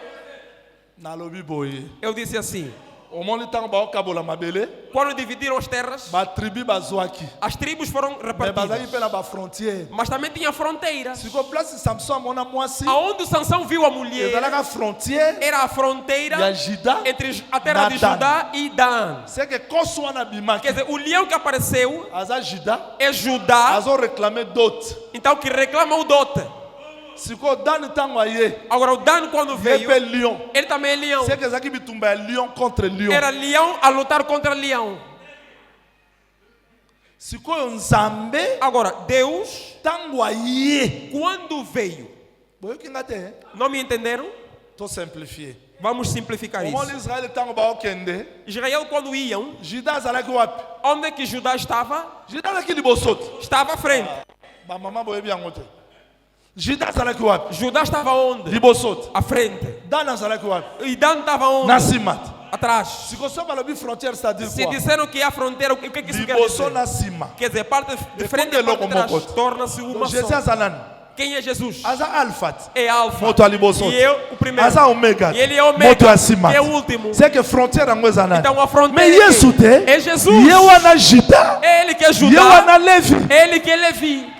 Na lobi boye. Eu disse assim: Omoni tanga ba okabola mabele. quando dividiram as terras, Ba tribu bazwaki. as tribos foram Mais bazaki repartidas. pe na ba frontière. Mas também tinha fronteiras. Siko place Samson amona mwasi. Aonde Sansão viu a mulher Ezalaka frontière era a fronteira ya Juda. entre a terra de na Dan. Judá e Dan. C'est que kosi wana bimaki. Quer dizer, o leão que apareceu Aza Juda. é Judá, Azo réclamer dot. então que reclama o dote. Siko Dan tango aye. Agora o Dan quando veio, Yepe lion. ele também é leão. C'est que zaki bitumba ya lion contre lion. Era leão a lutar contra leão. Sikoyo Nzambe Agora, Deus, tango aye. quando veio, Boyoki ngate. não me entenderam? To simplifier. Vamos simplificar Omoni isso. Israël tango ba okende. Israel, quando iam, Juda azalaki wapi? onde é que Judá estava? Juda azalaki liboso. Estava à frente. Ba mama boyebi yango te. Juda azalaki wapi? Judá estava onde? Liboso. À frente. Dan azalaki wapi? E Dan estava onde? Na sima. Atrás. Sikoso balobi frontière c'est-à-dire Se quoi? disseram que é a fronteira, o que isso quer Liboso dizer? na sima. Quer dizer, parte de frente e parte de trás torna-se uma Donc Jésus só. azalani. Quem é Jesus? Aza alphat. É Alfa. Moto ali boso. E eu, o primeiro. Aza omega. E ele é Omega, Moto acima. que é o último. C'est que frontière yango ezalani. Então a fronteira Mais Yesu te. é Jesus. Ye wana Juda. Ele que é Ye Judá. wana Levi. Ele que é Levi.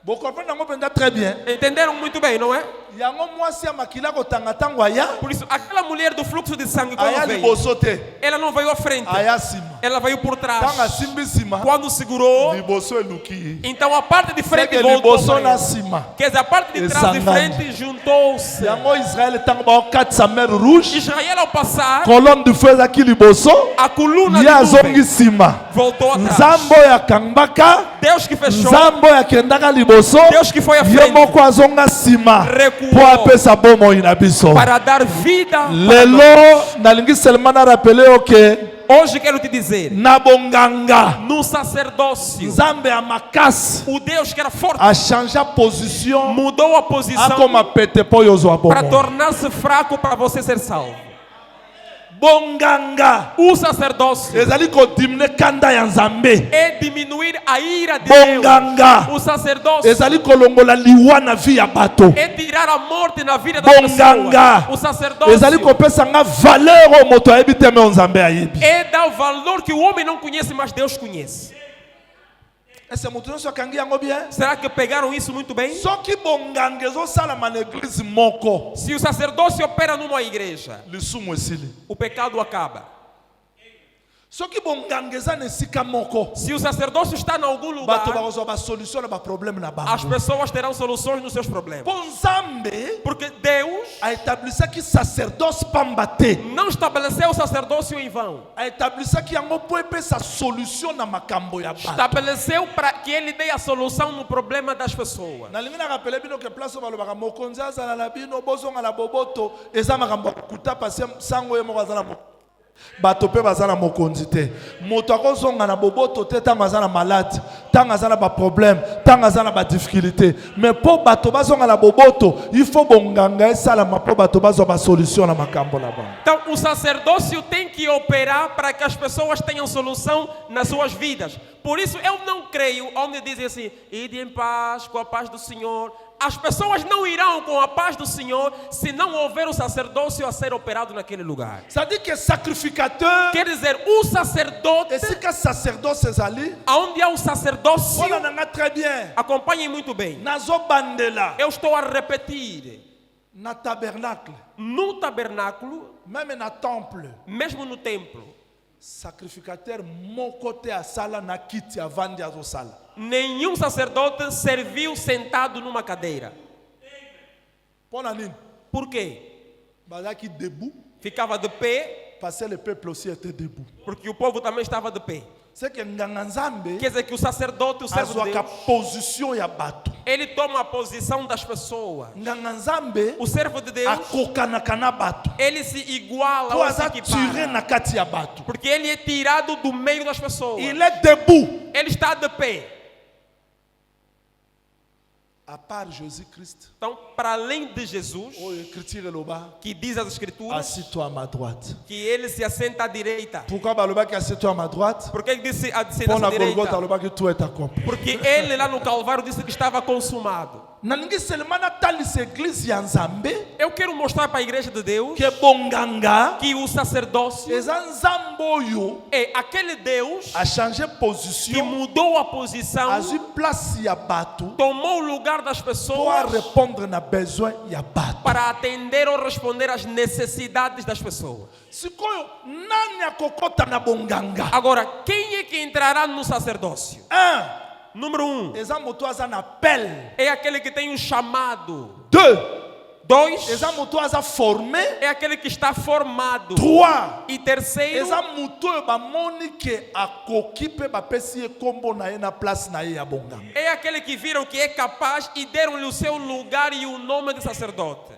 Vous comprenez yango penza très bien. Entenderam muito bem, não é? Yango mwasi ya makila kotanga tango aya. Por isso, aquela mulher do fluxo de sangue, Aya quando veio, liboso te. ela não veio à frente. Aya sima. Ela veio por trás. Tanga simbi sima. Quando segurou, Liboso eluki. então a parte de C'est frente que voltou liboso para na ela. sima. Quer dizer, a parte de trás de Esangane. frente juntou-se. Yango Israël tango ba okati sa mer rouge. Israel, ao passar, Colonne de feu ezaki liboso. a coluna Ye de azongi nuvem sima. voltou atrás. Nzambo ya kangbaka. Deus que fechou, Nzambo ya kendaka liboso. Deus que foi à Ye frente moko azonga sima. Recuou. Po apesa bomoi na biso. para dar vida. para nós. Lelo nalingi seulement na rappeler oke Hoje quero te dizer, na bonganga no sacerdócio, Nzambe ya makasi o Deus que era forte a changer a position mudou a posição akoma pete po yozwa para bomoi. tornar-se fraco para você ser salvo. Bonganga O sacerdócio ezali kodimine kanda ya Nzambe. é diminuir a ira de Deus. Bonganga O sacerdócio ezali kolongola liwa na vi ya bato. é tirar a morte na vida das Bonganga pessoas. O sacerdócio ezali kopesa nga valeur oyo moto ayebi te me oyo Nzambe ayebi. é dar o valor que o homem não conhece, mas Deus conhece. Ese moto nyonso akangi yango bien. Será que pegaram isso muito bem? Soki bonganga ezosalama na eglise moko Se o sacerdócio opera numa igreja, lisumu esili. o pecado acaba. Soki bonganga eza na esika moko Se o sacerdócio está em algum lugar, bato bakozwa basolution na baproblème na as bango. pessoas terão soluções nos seus problemas. Po Nzambe Porque Deus aétablisaki sacerdoce pamba te. não estabeleceu o sacerdócio em vão. Aétablisaki yango po epesa solution na makambo ya bato. Estabeleceu para que ele dê a solução no problema das pessoas. nalingi nakapele bino ke place oyo balobaka mokonzi azala na bino bozonga na boboto eza makambo ya kokuta pasi sango ye moko aza na bato mpe baza na mokonzi te. Moto akozonga na boboto te ntango aza na malade, ntango aza na baproblème, ntango aza na badifficulté. Mais mpo bato bazonga na boboto il faut bonganga esalama mpo bato bazwa basolution na makambo na bango. Então, o sacerdócio tem que operar para que as pessoas tenham solução nas suas vidas. Por isso, eu não creio onde dizem assim, ide em paz, com a paz do Senhor. As pessoas não irão com a paz do Senhor se não houver o sacerdócio a ser operado naquele lugar. C'est-à-dire que sacrificateur Quer dizer, o sacerdote, esika sacerdoce ezali onde há o sacerdócio, mpona nanga très bien acompanhem muito bem. nazobandela Eu estou a repetir, na tabernacle no tabernáculo, même na temple. mesmo no templo, Sacrificateur moko te asala na kiti avandi azosala. nenhum sacerdote serviu sentado numa cadeira. Pona nini? Por quê? Bazaki debout Ficava de pé Parce que le peuple aussi était debout. Porque o povo também estava de pé. C'est que nganga nzambe Quer dizer que o sacerdote, o servo de azwaka Deus, position ya bato. ele toma a posição das pessoas. Nganga nzambe O servo de Deus, akokanaka na bato. ele se iguala Po ou se aza tiré equipara. na kati ya bato. Porque ele é tirado do meio das pessoas. Il est debout. Ele está de pé. À part Jésus-Christ, Então, para além de Jesus, oh écriture loba, que diz as escrituras, assis-toi à ma droite. que ele se assenta à direita. Pourquoi baloba que assis-toi à ma droite? Por que ele disse a Pour assenta à la Golgotha direita? loba que tout est accompli. Porque ele lá no Calvário disse que estava consumado. Naningi seulement natali église ya nzambe Eu quero mostrar para a igreja de Deus que bonganga que o sacerdócio eza nzambe oyo é aquele Deus a changé que position, mudou a posição, azwi place ya bato tomou o lugar das pour pessoas répondre na besoin ya bato. para atender ou responder às necessidades das pessoas. Sikoyo nani akokota na bonganga? Agora, quem é que entrará no sacerdócio? Número 1, Eza moto aza na appel. é aquele que tem um chamado. 2, 2, eza moto aza formé. é aquele que está formado. 3, E terceiro, eza moto oyo bamoni ke akoki mpe bapesi ye kombo na ye na place na ye ya bonganga. é aquele que viram que é capaz e deram-lhe o seu lugar e o nome de sacerdote.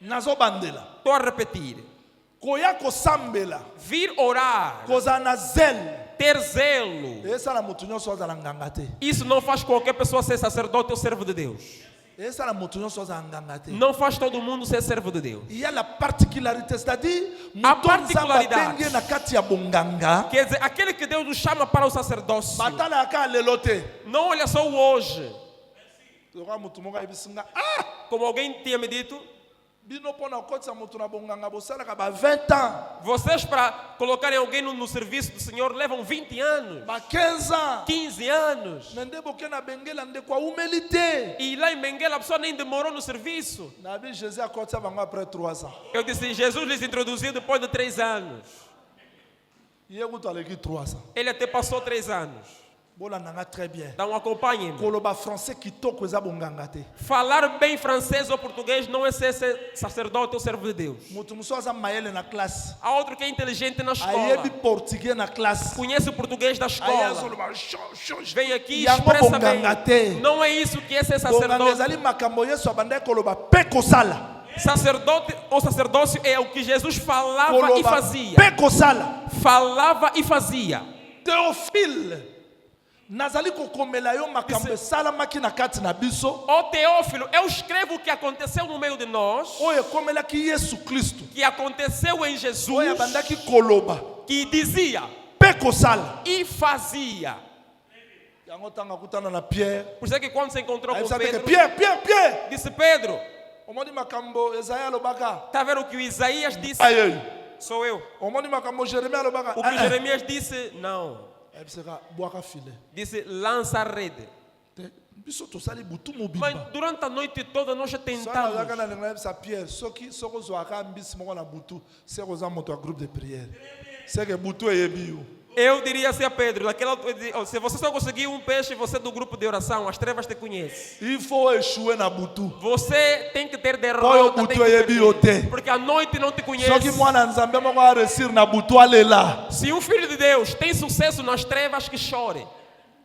Nazobandela Estou a repetir. koya kosambela Vir orar, kozala na zele ter zelo, esala moto nyonso azala nganga te. isso não faz qualquer pessoa ser sacerdote ou servo de Deus. Esala moto nyonso azala nganga te. Não faz todo mundo ser servo de Deus. Il y a la particularité, c'est-à-dire A moto nzambe particularidade. abenge na kati ya bonganga Quer dizer, aquele que Deus nos chama para o sacerdócio, batalaka lelo te. não olha só o hoje. Toka moto moko ayebisinga Como alguém tinha me dito, bino mpona kokotisa moto na bonganga bosalaka ba 20 ans, vocês para colocarem alguém no serviço do Senhor levam 20 anos, ba 15 ans. 15 anos. Me nde boke na bengela ndeko aumeli te. E lá em Benguela a pessoa nem demorou no serviço. Na bi Jésus akotisa bango après 3 ans. Eu disse, Jesus lhes introduziu depois de 3 anos. Ye kutu aleki 3 ans. Ele até passou 3 anos. Bolandanga très bien. Então acompanhem-me. Koloba français kitoko eza bonganga te. Falar bem francês ou português não é ser sacerdote ou servo de Deus. Moto mosusu aza mayele na classe. Há outro que é inteligente na escola, Ayebi portugais na classe. conhece o português da Aye escola, azoloba vem aqui e Yango expressa bonganga te. bem. Não é isso que é ser Bonganga sacerdote. ezali makambo Yesu abandaki koloba pe kosala. Sacerdote ou sacerdócio é o que Jesus falava e Koloba fazia. pe kosala. Falava e fazia. Théophile nazali kokomela yo makambo esalamaki na kati na biso Ó Teófilo, eu escrevo o que aconteceu no meio de nós, oyo ekomelaki Yesu Kristo que aconteceu em Jesus, oyo abandaki koloba que dizia pe kosala. e fazia. Yango tanga kutana na Pierre. Por isso é que quando se encontrou com Ayebisaki ke Pedro, Pierre. disse Pedro, Omoni makambo Esaïa alobaka. está a ver o que o Isaías disse? Aye. Sou eu. Omoni makambo Jeremia alobaka. O que Jeremias disse? Não. Ayebisaka bwaka file. Disse, lança a rede. Biso tosali butu Mas mobimba. durante a noite toda nós já Sala tentamos. zaka na lenga yebisa Pierre soki soko zwaka mbisi moko na butu seko za moto a groupe de prière. Seke butu eyebi yo. Eu diria assim a Pedro, se você só conseguir um peixe, você é do grupo de oração, as trevas te conhecem. Il faut échouer na butu. Você tem que ter Oyo derrota, butu tem que eyebi yo perder, te. porque a noite não te conhece. Soki mwana nzambe moko a réussir na butu alela. Se um filho de Deus tem sucesso nas trevas, que chore.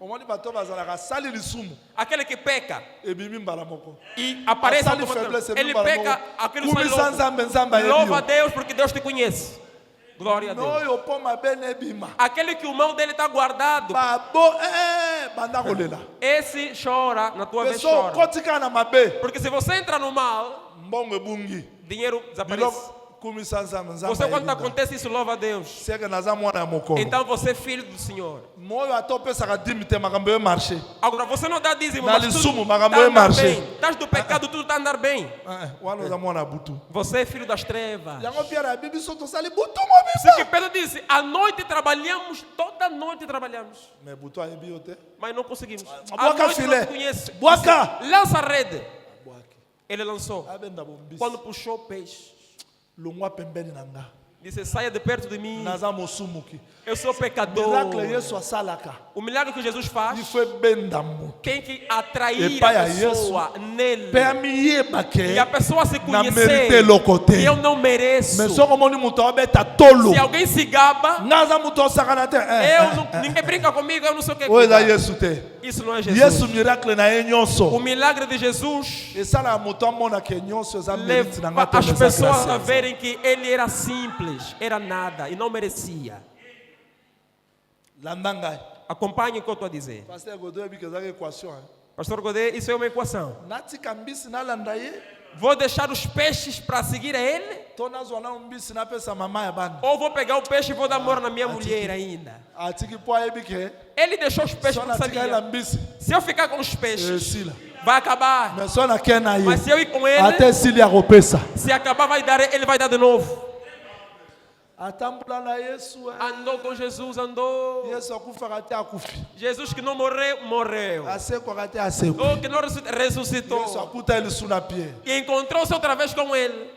Omoni bato bazalaka sali lisumu Aquele que peca ebimi mbala moko. e aparece Asali automaticamente, faiblesse, ele mbala peca, moko. aquilo sai Kumisa louco. nzambe nzambe ayebi Louva a yo. Deus porque Deus te conhece. Glória a Deus. Noyo po mabe nebima. Aquele que o mão dele está guardado, Babo banda kolela. esse chora, na tua vez Peso chora. kotika na mabe. Porque se você entra no mal, Mbongo ebungi. dinheiro desaparece. Biloko kumisa nzambe nzambe. Você quando ayebi. acontece isso, louva a Deus. Seke naza mwana ya mokolo. Então você é filho do Senhor. Moyo ata opesaka 10 te makambo marché. Agora você não dá dízimo, Na mas lisumu, tudo makambo tá é andar marché. bem. Estás do pecado, tudo está a andar bem. Wana oza mwana butu. Você é filho das trevas. Yango Pierre a bibi so tosali butu Por isso que mobimba. Pedro disse, à noite trabalhamos, toda noite trabalhamos. Mais butu ayebi yo te. Mas não conseguimos. À Boaca noite não filé. te conhece. Boaca. Lança a rede. Boaki. Ele lançou. Abenda bombisi. Quando puxou o peixe, Longwa pembeni nanga. Disse, saia de perto de mim. naza mosumuki. Eu sou pecador. Miracle Yesu asalaka. O milagre que Jesus faz Ifo benda moto. tem que atrair Epai a a pessoa nele. Pe amiyeba ke. E a pessoa se Na conhecer merite lokote. que eu não mereço. Mais soko moni muto abeta tolo. Se alguém se gaba, Naza muto sakana te. ninguém brinca comigo, eu não sei o que. Oza Yesu te. Isso não é Jesus. Yesu miracle na ye nyonso. O milagre de Jesus Esala muto amona ke nyonso eza mérite na leva ngate as meza pessoas a gracia. verem que ele era simples, era nada e não merecia. Landanga. Acompanhe o que eu estou a dizer. Pasteur Godot ebi kezaka equation. Pastor Godê, isso é uma equação. Natika mbisi nalanda ye. Vou deixar os peixes para seguir a ele? To nazwa na mbisi napesa mama ya bana. Ou vou pegar o peixe e vou dar amor na minha mulher ainda? Atiki po ayebi ke. Ele deixou os peixes So para natika ela seguir. mbisi. Se eu ficar com os peixes, Esila. vai acabar. Mais so na kena ye. Mas se eu ir com ele, Até sili akopesa. se acabar, ele vai dar de novo. Atambula na Yesu. Andou com Jesus, andou. Yesu akufaka te akufi. Jesus que não morreu, morreu. Asekwaka te asekwa. Ou que não ressuscitou. Yesu akuta ele su na pie. E encontrou-se outra vez com ele.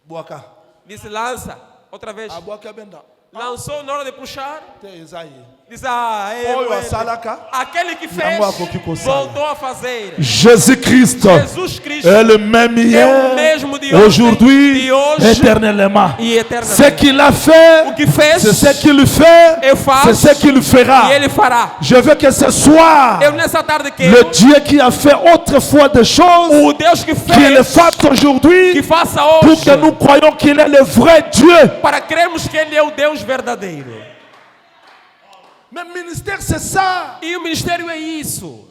Bwaka. Disse, lança. Outra vez. Abwaka benda. Lançou na hora de puxar. Te ezaye. Disse, é Oyo ele. asalaka. Aquele que fez, Yango akoki kosala. voltou a fazer. Jésus-Christ Jesus Cristo est le même é o hier, mesmo de ontem, aujourd'hui, de hoje éternellement. e Ce eternamente. qu'il a fait, O que fez, c'est ce qu'il fait, eu faço, c'est ce qu'il fera. e ele fará. Je veux que ce soir, Eu nessa tarde le quero Dieu qui a fait autrefois des choses, o Deus que qu'il le fez, fasse aujourd'hui, que faça pour hoje, que nous croyions qu'il est le vrai Dieu. para crermos que Ele é o Deus verdadeiro. Mais ministère, c'est ça. E o ministério é isso.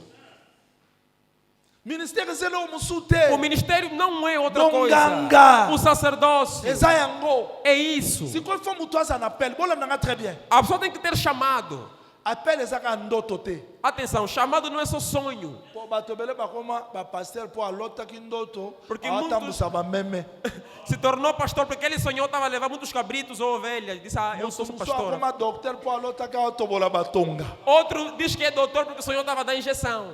Ministère, c'est le musute. O ministério não é outra Monganga. coisa. O sacerdócio Ezayango. é isso. Si quoi faut mutoza un appel, bon là très bien. A pessoa tem que ter chamado. Appel ezaka ndoto te. Atenção, chamado não é só sonho. Po bato bele bakoma ba pasteur po alota ki ndoto. Porque Atambusa ba meme. Se tornou pastor porque ele sonhou estava a levar muitos cabritos ou ovelhas. Disse, eu sou pastor. Como docteur po alota ka tobola batonga. Outro diz que é doutor porque sonhou estava a dar injeção.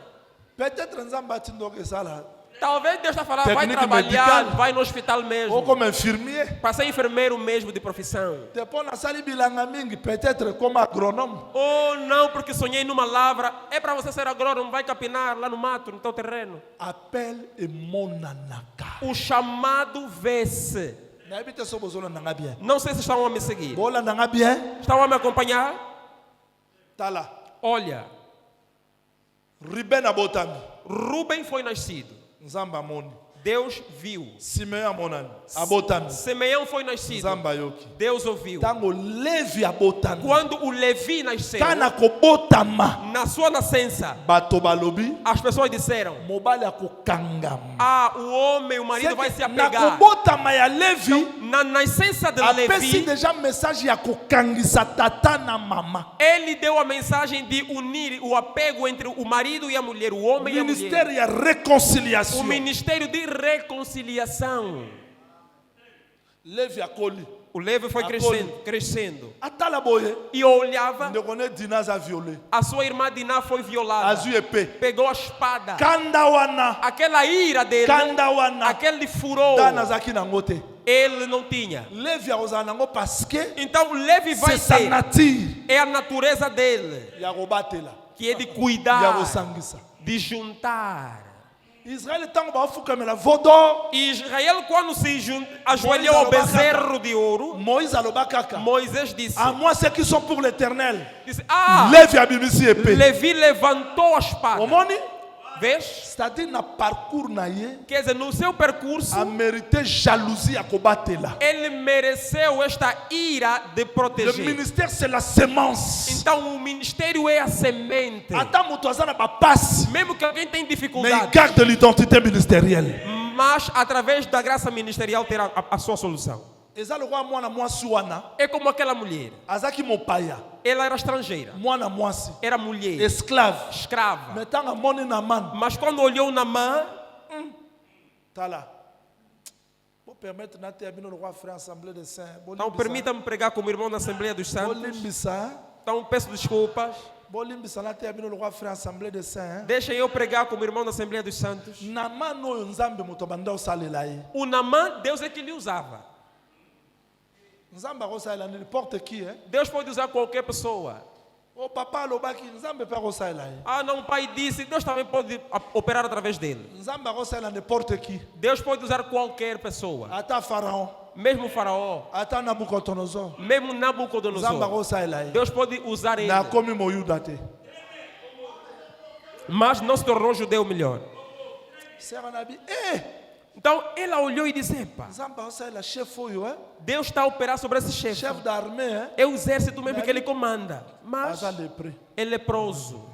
Peut-être nzamba tindoke sala. Talvez Deus está falando, vai Técnico trabalhar, medical. vai no hospital Ou mesmo. comme infirmier. Para ser enfermeiro mesmo de profissão. Depois na sali bilanga mingi, peut-être comme agronome. Ou não, porque sonhei numa lavra. É para você ser agrônomo, vai capinar lá no mato, no teu terreno. Appel et monanaka. O chamado vê-se. Na ebite so bozola nanga bien. Não sei se estão a me seguir. Bola nanga bien. Estão a me acompanhar? Tala. Olha, Ruben abotami. Rubem foi nascido. Nzamba moni. Deus viu. Simeon amonani. Abotami. Simeão foi nascido. Nzamba yoki. Deus ouviu. Tango Levi abotami. Quando o Levi nasceu, Kana kobotama. na sua nascença, Bato balobi. as pessoas disseram: Mobali akokangama. o homem, o marido vai se Na apegar. kobotama ya Levi. Na nascença de Apesi Levi, déjà message ya kokangisa tata na mama. ele deu a mensagem de unir o apego entre o marido e a mulher, o homem e a mulher. Ministère ya O réconciliation. ministério de reconciliação. Levi akoli. O Levi foi crescendo. Atala boye. E olhava, Ndekone dinaza violé. a sua irmã Diná foi violada. Azu epé. Pegou a espada. Kanda wana. Aquela ira dele, Kanda wana. aquele furor, Dana zaki nango te. ele não tinha. Levi akozala nango parce que Então Levi vai c'est sa ter, nature é a natureza dele, ya kobatela. que é de Ya cuidar, kosangisa. de juntar. Israël tango bafukamela vodo. E Israel, quando se ajoelhou ao bezerro de ouro, Moïse aloba kaka. Moisés disse, À moi ceux qui sont pour l'éternel. disse Levi abimisi epé. Levi levantou a espada. Omoni? Vês? C'est-à-dire na parcours na ye Quer dizer, no seu percurso, a mérité jalousie à kobatela. ele mereceu esta ira de Le proteger. ministère c'est la semence. Então o ministério é a semente. Ata mutu aza na bapasse, Mesmo que alguém tenha mais il dificuldade, garde l'identité ministérielle. mas através da graça ministerial terá a sua solução. Eza lokwa mwana mwasi wana É como aquela mulher. azaki mopaya. Ela era estrangeira, Mwana mwasi era mulher, esclave. escrava. Mais tant amoni na man. Mas quando olhou Naamã, Tala. Vou permettre na te abino lokwa frère assemblée de saints. então permita-me pregar como irmão na Assembleia dos Santos. Bolimbisa. Então peço desculpas. Bolimbisa na te abino lokwa frère assemblée de saints. Deixem eu pregar como irmão na Assembleia dos Santos. Na man oyo nzambe moto banda osalela ye. O Naamã, Deus é que lhe usava. Nzambe akosalela n'importe qui, hein. Deus pode usar qualquer pessoa. O papa alobaki Nzambe pe akosalela ye. Ah, não, o pai disse, Deus também pode operar através dele. Nzambe akosalela n'importe qui. Deus pode usar qualquer pessoa. Ata Pharaon, Mesmo o faraó, ata Nabucodonosor. mesmo Nzambe Nabucodonosor. akosalela ye. Deus pode usar ele. Na komi moyuda te. Mas não se tornou judeu melhor. Sera nabi, Então ela olhou e disse: Epa, Nzambe akosalela chef oyo, hein. Deus está a operar sobre esse chefe. Chef d'armée, hein. É o exército mesmo que ele comanda. Mas Aza lepré. é leproso.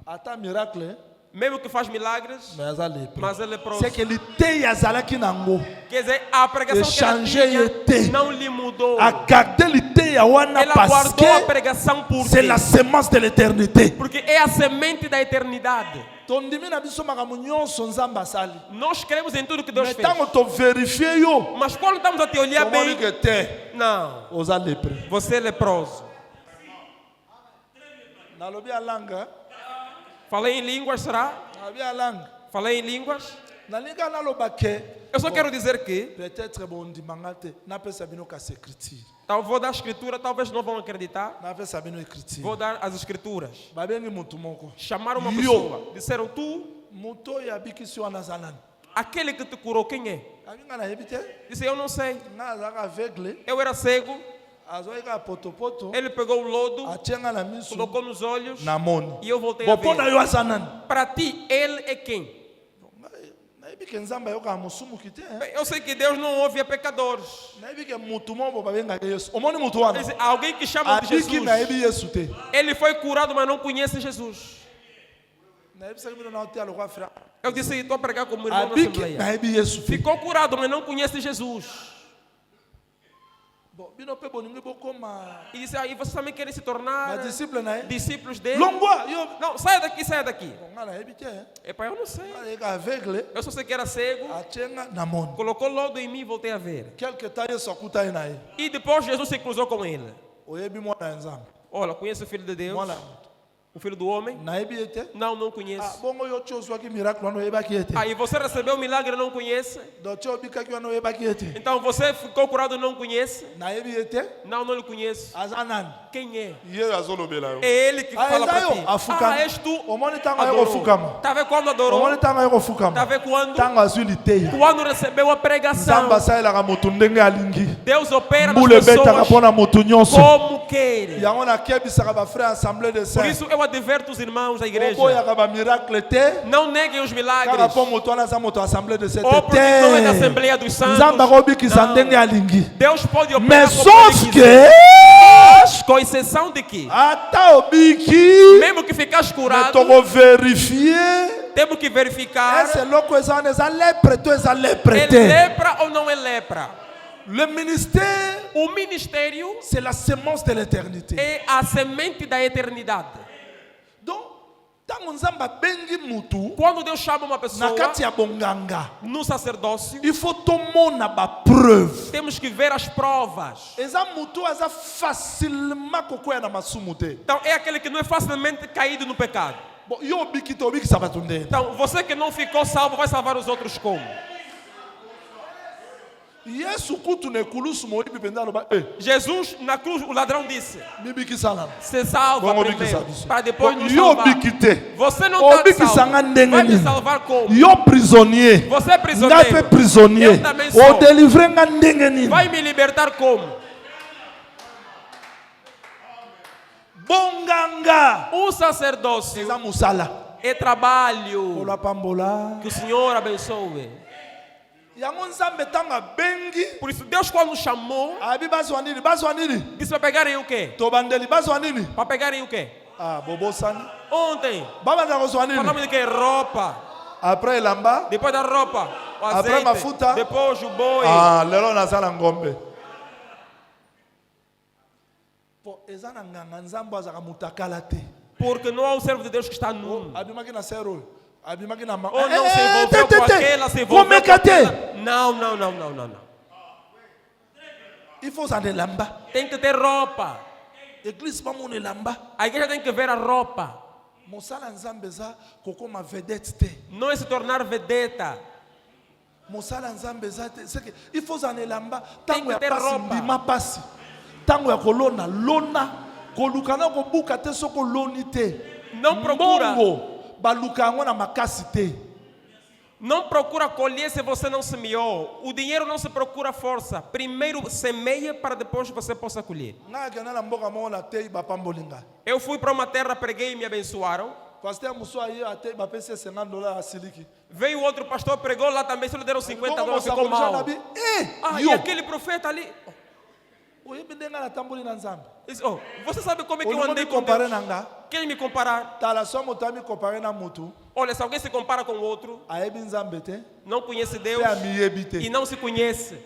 Ata miracle, hein. Mesmo que faz milagres, Mais aza lepré. mas é leproso. C'est que l'ité azalaki nango. Quer dizer, a pregação que ela Échanger tinha était. não lhe mudou. A garder l'ité ya wana Ela parce guardou a que pregação por c'est quê? la semence de l'éternité. Porque é a semente da eternidade. Tondimi na biso makambo nyonso Nzambe asali. Nós cremos em tudo que Deus Mais fez. tango to vérifier yo, Mas quando estamos a te olhar tomoni bem, que te não, oza lepré. você é leproso. Nalobi alanga, Falei em línguas, será? nalobi alanga. Falei em línguas? Nalinga naloba que Eu só quero dizer que, peut-être bon ndimangate na pesa bino ka écriture. vou dar a escritura, talvez não vão acreditar. Na pesa bino écriture. Vou dar as escrituras. Babengi mutu moko. Chamaram uma Yo. pessoa. Disseram, tu, Muto ya bikisi wana zanan. aquele que te curou, quem é? Abinga na yebite, Disse, eu não sei. na zaka aveugle, Eu era cego. azoika poto. Ele pegou o lodo, Atienga na misu colocou nos olhos na moni. e eu voltei a Bopona ver. yo azanan. Para ti, ele é quem? Nayebi ke Nzambe yoka musumu kite, hein. Bem, eu sei que Deus não ouve a pecadores. Nayebi ke mutu mo babenga Yesu. Omoni mutu wana. Diz, alguém que chama de Abiki Jesus. nayebi Yesu te. Ele foi curado, mas não conhece Jesus. Nayebi sa bino na hotel kwa frère. Eu disse, estou a pregar como irmão na Abiki Assembleia. nayebi Yesu te. Ficou curado, mas não conhece Jesus. Bon, bino pe boningi bokoma. E disse, aí vocês também querem se Na tornar disciple na ye. discípulos dele? Longwa yo. Não, saia daqui, saia daqui. Nga nayebi te, hein. Epa, eu não sei. Nayebi aveugle. Eu só sei que era cego. Atienga na moni. Colocou lodo em mim e voltei a ver. Quelque temps Yesu akuta ye na ye. E depois Jesus se cruzou com ele. Oyebi mwana ya Nzambe. Olha, conhece o Filho de Deus? Mwana. O Filho do Homem? Nayebi ye te. Não Ah, conheço. bongo yo tio ozwaki miracle wana oyebaki ye te. Aí você recebeu o milagre e não conhece? Do tio obikaki wana oyebaki ye te. Então você ficou curado e não conhece? Nayebi ye te. Não lhe conheço. Aza nani? Quem é? Ye azolobela yo. É ele que fala eza para yo ti. afukama. Ah, és tu. Omoni ntango Adorou. ayokofukama. Tá vendo quando adorou? Omoni ntango Tá ayokofukama. vendo quando? Ntango azwi liteya. Quando recebeu a pregação. Nzambe asalelaka motu ndenge alingi. Deus opera nas Mbula ebetaka pessoas mpo na motu nyonso. como quer. Yango nakebisaka bafrère assemblée de Por saints. isso eu adverto os irmãos da igreja. Oboyaka bamiracle te. Não neguem os Kaka milagres. mpo motu wana aza moto assemblée de saints Ou porque não é da te. Assembleia dos Santos. Nzambe akobikisa Não. ndenge alingi. Deus pode operar Mais como ele sauf quiser. que Com exceção de que, ata obiki mesmo que ficasse me curado, tokovérifie temos que verificar ese eloko eza wana eza lepre to eza lepre é te. lepra ou não é lepra. Le ministère, O ministério c'est la semence de l'éternité. é a semente da eternidade. Donc, ntango Nzambe abengi mutu Quando Deus chama uma na pessoa kati ya bonganga, no sacerdócio, il faut tomona bapreuve. temos que ver as provas. Eza mutu aza facilement kokwea na masumu te. Então é aquele que não é facilmente caído no pecado. Bon, yo obiki te obikisa bato ndeni. Então você que não ficou salvo vai salvar os outros como? Yesu kutu na ekulusu moyibi mpenza aloba Jesus na cruz o ladrão disse: mibikisa nana. se salva Bongo primeiro obikisa biso. para depois Bon, nos yo salvar. obiki te. Você não está Obikisa nga salvo. ndenge Vai me nini? salvar como? Yo prisonnier. Você é Nga prisioneiro. pe prisonnier. Eu também sou. Odelivre nga ndenge nini? Vai me libertar como? Bonganga O sacerdócio eza musala. é trabalho. Ola pambola. Que o Senhor abençoe. Yango Nzambe ntango abengi Por isso Deus quando chamou abi bazwa nini? Bazwa nini? disse para pegarem o quê? Tobandeli bazwa nini? Para pegarem o quê? Ah, bobosani. Ontem Babanda kozwa nini? falamos de que roupa. Après elamba. Depois da roupa, o Après azeite. mafuta. Depois o boi. Ah, lelo nazala ngombe. Po eza na nganga Nzambe azaka mutakala te. Porque não há um servo de Deus que está nu. Abimaki na sero. Abimaki na Ou não se envolveu com aquela, se envolveu com aquela. Não. Il faut s'en elamba. Tem que ter roupa. Église pas mon elamba. A igreja tem que ver a roupa. Mosala Nzambe eza kokoma vedette te. Não é se tornar vedeta. Mosala nzambe zate. C'est que il faut zanelamba. Tem Tango que ya ter pasi roupa. ndima pasi. Tango ya kolona lona. Kolukana ko buka te soko loni te. Não procura. Mbongo baluka yango na makasi te. Não procura colher se você não semeou. O dinheiro não se procura à força. Primeiro semeia para depois você possa colher. Nga gana na mboka mo na te bapambolinga. Eu fui para uma terra, preguei e me abençoaram. Pasteur Mousso aí até bapese $50 a siliki. Veio outro pastor, pregou lá também, só lhe deram $50, Como ficou mal. Ah, e yo. aquele profeta ali? Oyebenga na tamboli na nzambe. Disse, oh, você sabe como é que eu Olimo andei me com compare Deus? nanga. Quem me comparar? Tala só mutami compare na mutu. Olha, se alguém se compara com o outro, Ayebi nzambe te. não conhece Deus Te amiyebi e te. não se conhece.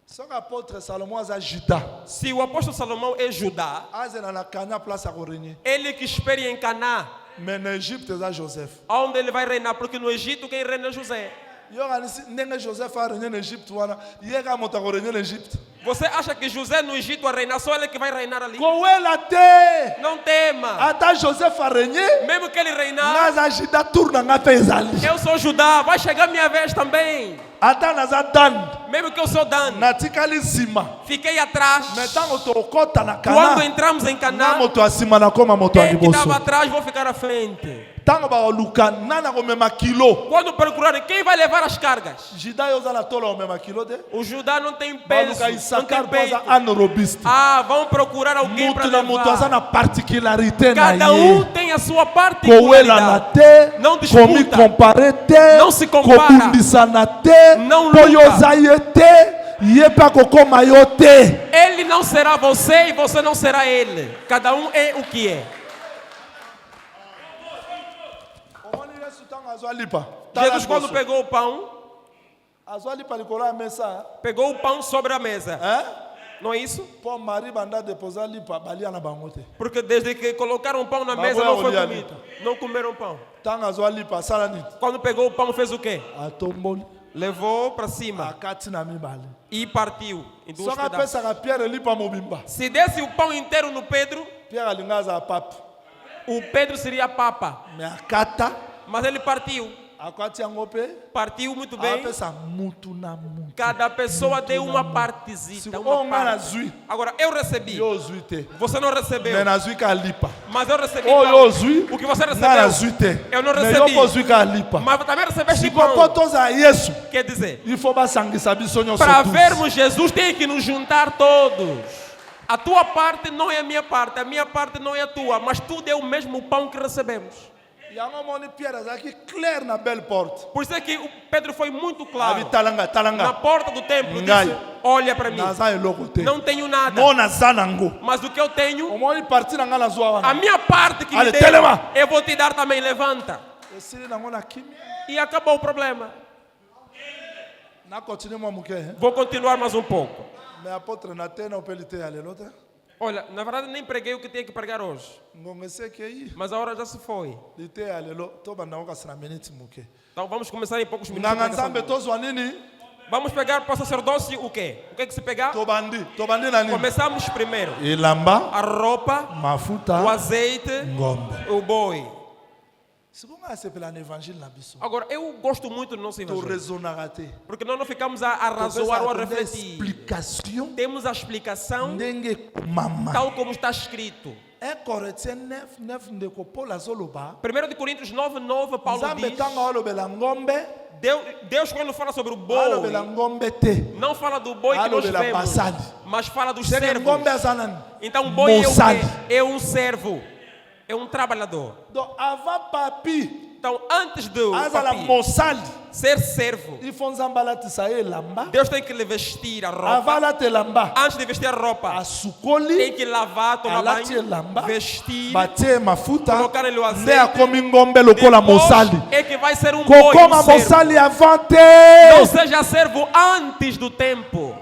Só que apôtre Salomon aza Juda. Se o apóstolo Salomão é Judá, Azena na kanya place a korenye. ele que espere em Caná, Mais na Égypte aza Joseph. onde ele vai reinar, porque no Egito quem reina é José. Yo ganisi ndenge Joseph a renye na Égypte wana. Yega moto korenye na Égypte. Você acha que José no Egito a reinar, só ele que vai reinar ali? Kowela te. Não tema. Ata Joseph a renye. Mesmo que ele reinar, Naza Juda tourna nga pe ezali. eu sou Judá, vai chegar minha vez também. Ata naza Dan. Mesmo que eu sou Dan, Natikali sima. fiquei atrás. Mais tango tokota na Quando Kana. entramos em Na Caná, moto asima na koma moto quem que aliboso. estava atrás, vou ficar à frente. Tango ba luka nana ko mema kilo. Quando procurarem quem vai levar as cargas, Jida yo zala tolo o mema kilo de. o Judá não tem peso, Baluka não tem Isakar peito. baza anorobiste. Ah, vão procurar alguém para Mutu na mutu aza levar. na particularité na Cada um ye. tem a sua Kowela na particularidade. te. Não disputa. Komi compare te. Não se compara. Kobundisa na te. Não Po luta. yo za ye te. Ye pa kokoma yo te. Ele não será você e você não será ele. Cada um é o que é. Omoni Yesu tango azwa lipa. Jesus, quando pegou o pão, azwa lipa likolo ya mesa. pegou o pão sobre a mesa. Hein? Não é isso? Po mari banda deposa lipa balia na bango te. Porque desde que colocaram o pão na Mas mesa, agora não foi olhar comido. Não comeram pão. Tango azwa lipa sala nini? Quando pegou o pão, fez o quê? Atomboli. Levou para cima Akati na mibale. e partiu em duas Soka pedaços. pesa ka Pierre lipa mobimba. Se desse o pão inteiro no Pedro, Pierre alingaza pape. o Pedro seria papa. Me akata. Mas ele partiu. Akwati yango pe. Partiu muito bem. Apesa mutu na mutu. Cada pessoa deu uma partezita. O Uma nga na parte. zui. Agora, eu recebi. Yo zui te. Você não recebeu. Me na zui ka lipa. Mas eu recebi O pão. yo zui. O que você Nga na recebeu. zui te. Eu não Me recebi. yo po zui ka lipa. Mas também recebeste Se pão. kopotoza Yesu. Quer dizer, Il faut basangisa biso nyonso para tous. vermos Jesus, tem que nos juntar todos. A tua parte não é a minha parte não é a tua, mas tudo é o mesmo pão que recebemos. Yango moni Pierre azaki clair na belle porte. Por isso é que o Pedro foi muito claro. Abi talanga Na talanga. porta do templo, Ngai. disse, olha para mim, Naza eloko te. não tenho nada, Mona zanango. mas o que eu tenho, Omoni parti na nga na zwa a wana. minha parte que me Ale, deu, telema. eu vou te dar também, levanta. Esili nango na kimi. E acabou o problema. Na continue mo muke. Hein? Vou continuar mais um pouco. Me apôtre na te na opelite alelota. Olha, na verdade nem preguei o que tinha que pregar hoje, Ngongese ke yi. mas a hora já se foi. Lite alelo to banda ngo kasina minute muke. Então vamos começar em poucos minutos. a Nganga pregação nzambe de hoje. to zwa nini? Vamos pegar para o sacerdócio o quê? O que é que se pegar? To bandi na nini? Começamos primeiro. Elamba, A roupa, mafuta, o azeite, ngombe. o boi. Sikonga asepela na evangelho na biso. Agora, eu gosto muito do nosso To evangelho. raisonnera te. Porque nós não ficamos a razoar ou a refletir. Explication Temos a explicação ndenge mama. tal como está escrito. 1 Corinthiens 9:9 ndeko Paul azoloba. 1 Coríntios 9:9, Paulo Nzambe diz, tanga olobela ngombe, Deus quando fala sobre o alobela boi, ngombe te. não fala do boi que nós Alobela vemos, basali. mas fala dos Seke servos. ngombe azanani. Então, boi é, o Moçade. quê? É um servo, é um trabalhador. Donc avant papi Então, antes de azala papi mosali, ser servo, il faut nzambe alatisa ye elamba. Deus tem que lhe vestir a roupa. Avant alata elamba, Antes de vestir a roupa, tem asukoli, que lavar, tomar alati banho, elamba, vestir. batie mafuta, Colocar ele o azeite. nde akomi ngombe lokola Depois mosali. é que vai ser um boi, Kokoma um servo. mosali avant te. Não seja servo antes do tempo.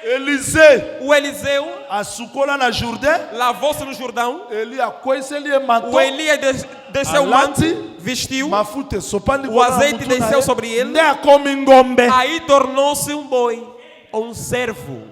Élisée O Eliseu asukola na Jourdain, lavou-se no Jordão. Eli akweseli ye manto, O Elias desceu o manto, Alati. vestiu. mafuta esopani O azeite desceu sobre ele. nde akomi ngombe. Aí tornou-se um boi ou um servo.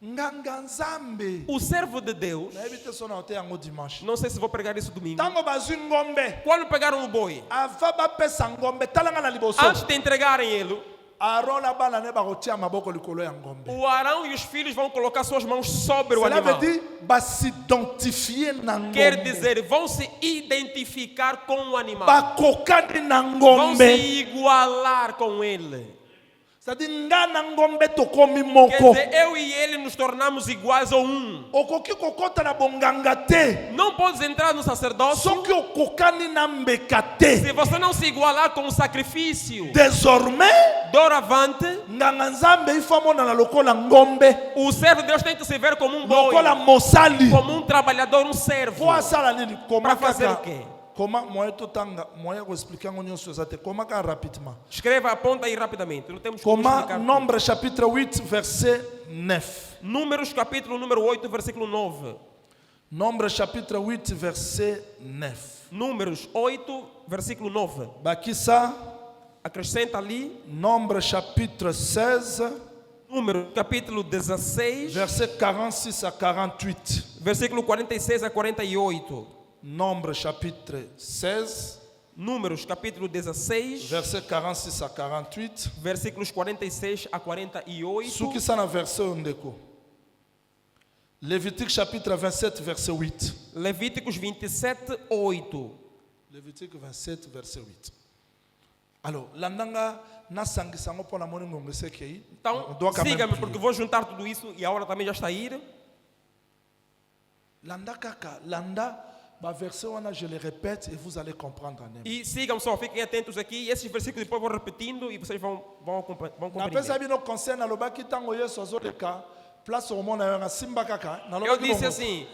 nganga nzambe O servo de Deus, nayebi te so na ote yango dimanche não sei se vou pregar isso domingo. ntango bazwi ngombe Quando pegaram o boi, ava bapesa ngombe talanga na liboso antes de entregarem ele, Aaron na bana ne bakotia maboko likolo ya ngombe. o Arão e os filhos vão colocar suas mãos sobre o Cela veut animal. dire s'identifier na Quer ngombe. dizer, vão se identificar com o animal. Bakokani na Vão se ngombe. igualar com ele. C'est-à-dire nga na ngombe tokomi Quer moko. dizer, eu e ele nos tornamos iguais a um. Okoki kokota na bonganga te. Não podes entrar no sacerdócio Soki okokani na mbeka te. se você não se igualar com o sacrifício. Désormais, Doravante, nganga nzambe ifamona na lokola ngombe. o servo de Deus tem que se ver como um boi, Lokola mosali. como um trabalhador, um servo. Kwa sala nini? Koma Para fazer kaka. o quê? Comment moi totanga, moi expliquer ngo nyonso ezate. Comment ka rapidement. Escreva, aponta aí rapidamente. Não temos como Comment explicar. Nombre chapitre 8 verset 9. Números capítulo número 8, versículo 9. Nombre chapitre 8 verset 9. Números 8, versículo 9. Bakisa, Acrescenta ali. Nombre chapitre 16 Números capítulo 16, verset 46 à 48. versículo 46 a 48. Nombre chapitre 16 Números capítulo 16, verset 46 à 48. versículos 46 a 48. Souki ça na verset ondeko. Lévitique chapitre 27 verset 8. Levíticos 27, 8. Lévitique 27 verset 8. Alors, landanga na sangisa ngo pona moni ngongo sekei. Então, siga-me porque vou juntar tudo isso e a hora também já está a ir. Landa kaka, landa ba verset wana je le répète et vous allez comprendre en même. E sigam só, fiquem atentos aqui. Esses versículos depois vou repetindo e vocês vão Na compreender. pesa bino conseil na lobaki tango yeso azoleka place au monde na simba kaka na Eu lobaki disse bongo. assim,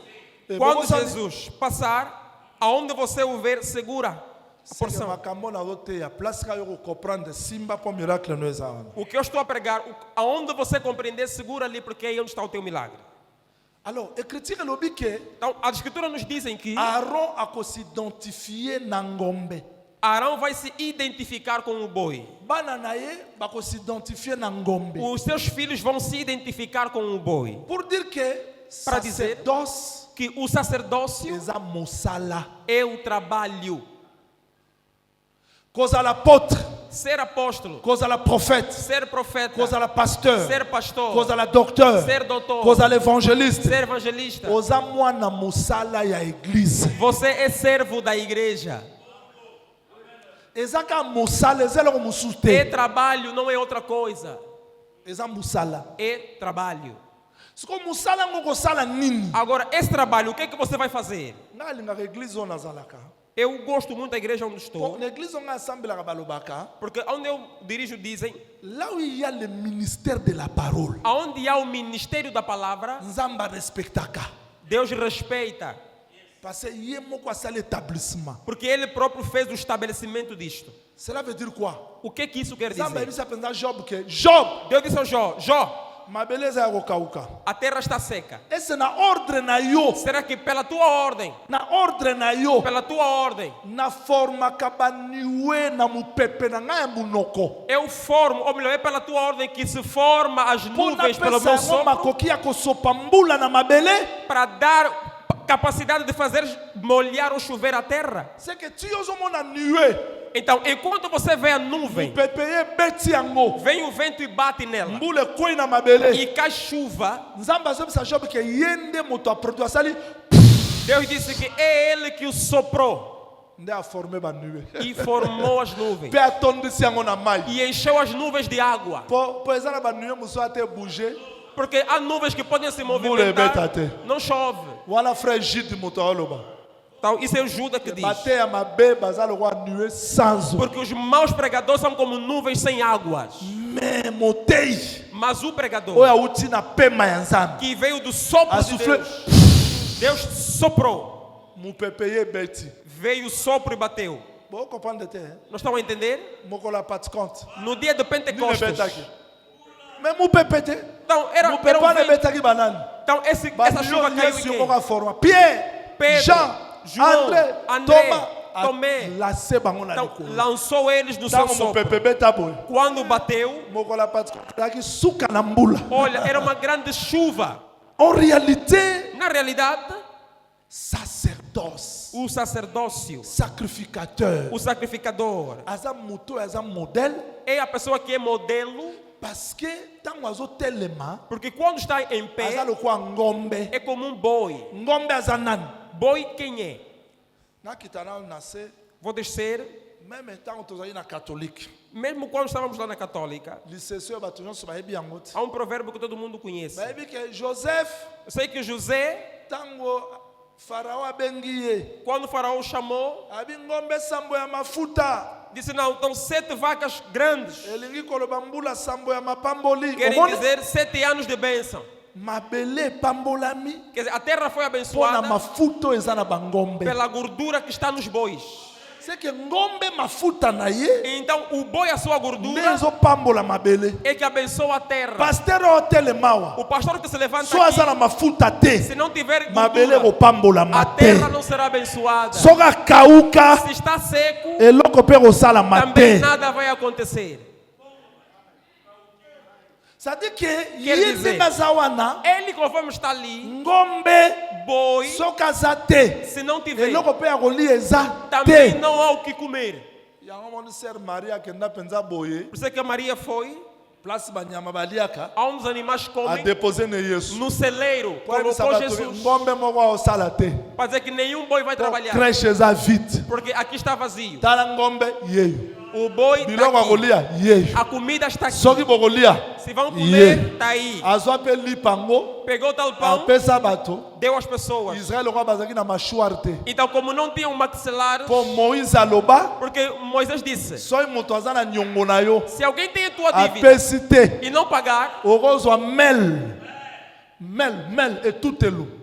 Eh, quando vamos saber- Jesus passar, aonde você o ver, segura a Seke porção. makambo na lote ya place ka yo comprendre simba po miracle no eza. O que eu estou a pregar, aonde você compreender, segura ali, porque é aí onde está o teu milagre. Alors, écriture lobi que Então, as escrituras nos dizem que Aaron a ko s'identifier na ngombe. Arão vai se identificar com o boi. Bana na ye ba ko s'identifier na ngombe. Os seus filhos vão se identificar com o boi. Pour dire que Para dizer- sacerdoce Que o sacerdócio eza mosala. é o trabalho. Cause à l'apôtre, Ser apóstolo, cause à la prophète, ser profeta, cause à la pasteur, ser pastor, cause à la docteur, ser doutor, cause à l'évangéliste. ser evangelista. Oza mwana mosala ya église. Você é servo da igreja. Eza ka mosala eza eloko mosusu É te. trabalho, não é outra coisa. Eza mosala. É trabalho. Siko mosala ngo kosala nini? Agora, esse trabalho, o que é que você vai fazer? Nga alingaka église oyo nazalaka. Eu gosto muito da igreja onde Po estou, na église oyo nga asambelaka balobaka. porque onde eu dirijo dizem, Là où il y a le ministère de la parole, aonde há o ministério da palavra, nzamba respectaka. Deus respeita, Parce que ye moko asala établissement. porque Ele próprio fez o estabelecimento disto. Cela veut dire quoi? O que isso quer Nzamba dizer? yebisa penza Job que Job Deus disse ao Jó, mabele eza ya kokauka. a terra está seca. Ese na ordre na yo, Será que pela tua ordem, na ordre na yo, pela tua ordem, na formaka baniwe na mupepe na ngai ya munoko. eu formo, ou melhor, é pela tua ordem que se forma as Mpo nuvens pelo napesa meu yango sopro makoki ya kosopa mbula na mabele. para dar capacidade de fazer molhar ou chover a terra. C'est que ti ozomona niwe, Então, enquanto você vê a nuvem, mupepe ye beti yango, vem o vento e bate nela, mbula ekwei na mabele. e cai chuva, Nzambe azobisa Job ke ye nde moto aproduit asali Deus disse que é Ele que o soprou nde aforme baniwe. e formou as nuvens Mpe atondisi yango na mai. e encheu as nuvens de água. Po eza na baniwe mosusu ate bouge. Porque há nuvens que podem se Mule movimentar, betate. não chove. Wana frère Gide moto aoloba. Então, isso é o Judas que diz. Bate ya mabe baza lokwa niwe sans eau. Porque os maus pregadores são como nuvens sem águas. Mais motei Mas o pregador oyo awuti na pema ya Nzambe que veio do sopro a de souffler Deus soprou. mupepe ye beti. Veio o sopro e bateu. Bo comprendre te hein? Não estão a entender? Moko la Pentecôte. No dia de Ni ne Pentecostes. betaki. Mais mupepe te. Então, era Mupepe um ne vento. betaki banane. Então, essa chuva caiu em Yesu quem? moko forma. Pierre, Pedro, Jean, João, André, André, Thomas, Tomé. lancé bango na Então, likolo. lançou eles no seu Tango sopro. mopepe tá boy. Quando bateu, Mokola pat taki suka na mbula. olha, era uma grande chuva. En réalité, Na realidade, sacerdoce, o sacerdócio, sacrificateur, o sacrificador, aza moto, aza modèle, é a pessoa que é modelo, parce que tango azo telema, porque quando está em aza pé, lokwa ngombe. é como um boi. Ngombe aza nani? Boi quem é? Na kitana nasce, Vou descer, même tango tozali na catholique. mesmo quando estávamos lá na Católica, Licencié bato nyonso bayebi yango te. há um provérbio que todo mundo conhece. Bayebi ke Joseph Eu sei que José, tango Farao abengi ye, quando o faraó chamou, abi ngombe sambo ya mafuta. disse: não, então 7 vacas grandes. Elingi koloba mbula sambo ya mapamboli. Querem Omoni? dizer 7 anos de bênção. Mabele pambolami. Quer dizer, a terra foi Pona abençoada mafuta eza na bangombe. pela gordura que está nos bois. C'est que ngombe mafuta na ye, Então, o boi, a sua nde gordura, ezo pambola mabele. é que abençoa a terra. Pasteur otelemawa. O pastor que se levanta So aza na aqui, mafuta te. se não tiver Mabele gordura, kopambola a mate. terra não será abençoada. Soka kauka, Se está seco, eloko pe kosala também mate. nada vai acontecer. C'est-à-dire que Quer ye dizer, ndenga aza wana, Ele, conforme está ali, ngombe boi, soki aza te, se não tiver, eloko pe ya kolia eza também te. não há o que comer. Yango moni sœur Maria akenda mpenza boye, Por isso é que a Maria foi, place banyama baliaka, aonde os animais comem, adepose ne Yesu. no celeiro, Po ayebisa colocou bato Jesus, ngombe moko aosala te. para dizer que nenhum boi vai Po trabalhar, crèche eza vide. porque aqui está vazio. Tala ngombe yeyo. O boi está Biloko ya aqui, kolia yeyo. a comida está aqui. Soki bokolia Se vão ye. comer, está aí. azwa mpe lipango Pegou o tal pão, apesa bato. deu às pessoas. Israel oko bazalaki na mashwar te. Então, como não tinham maxilar, Po Moïse aloba, porque Moisés disse: soki moto aza na nyongo na yo se alguém tem a tua dívida apesi te, e não pagar, okozwa mel etutelu,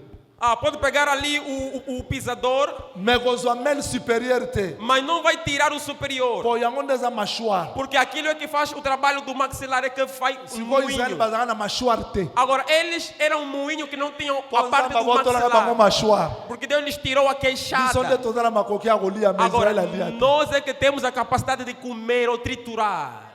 pode pegar ali o pisador, me kozwa mel supérieur te. mas não vai tirar o superior. Po yango nde eza mashwar. Porque aquilo é que faz o trabalho do maxilar, é que faz um Sikoyo Israel moinho. bazalaka na mashwar te. Agora, eles eram um moinho que não tinham Po a parte nzambe do abotolaka bango maxilar. mashwar. Porque Deus lhes tirou a Biso queixada. nde toza na makoki ya kolia me Agora, Israel alia te. nós é que temos a capacidade de comer ou triturar.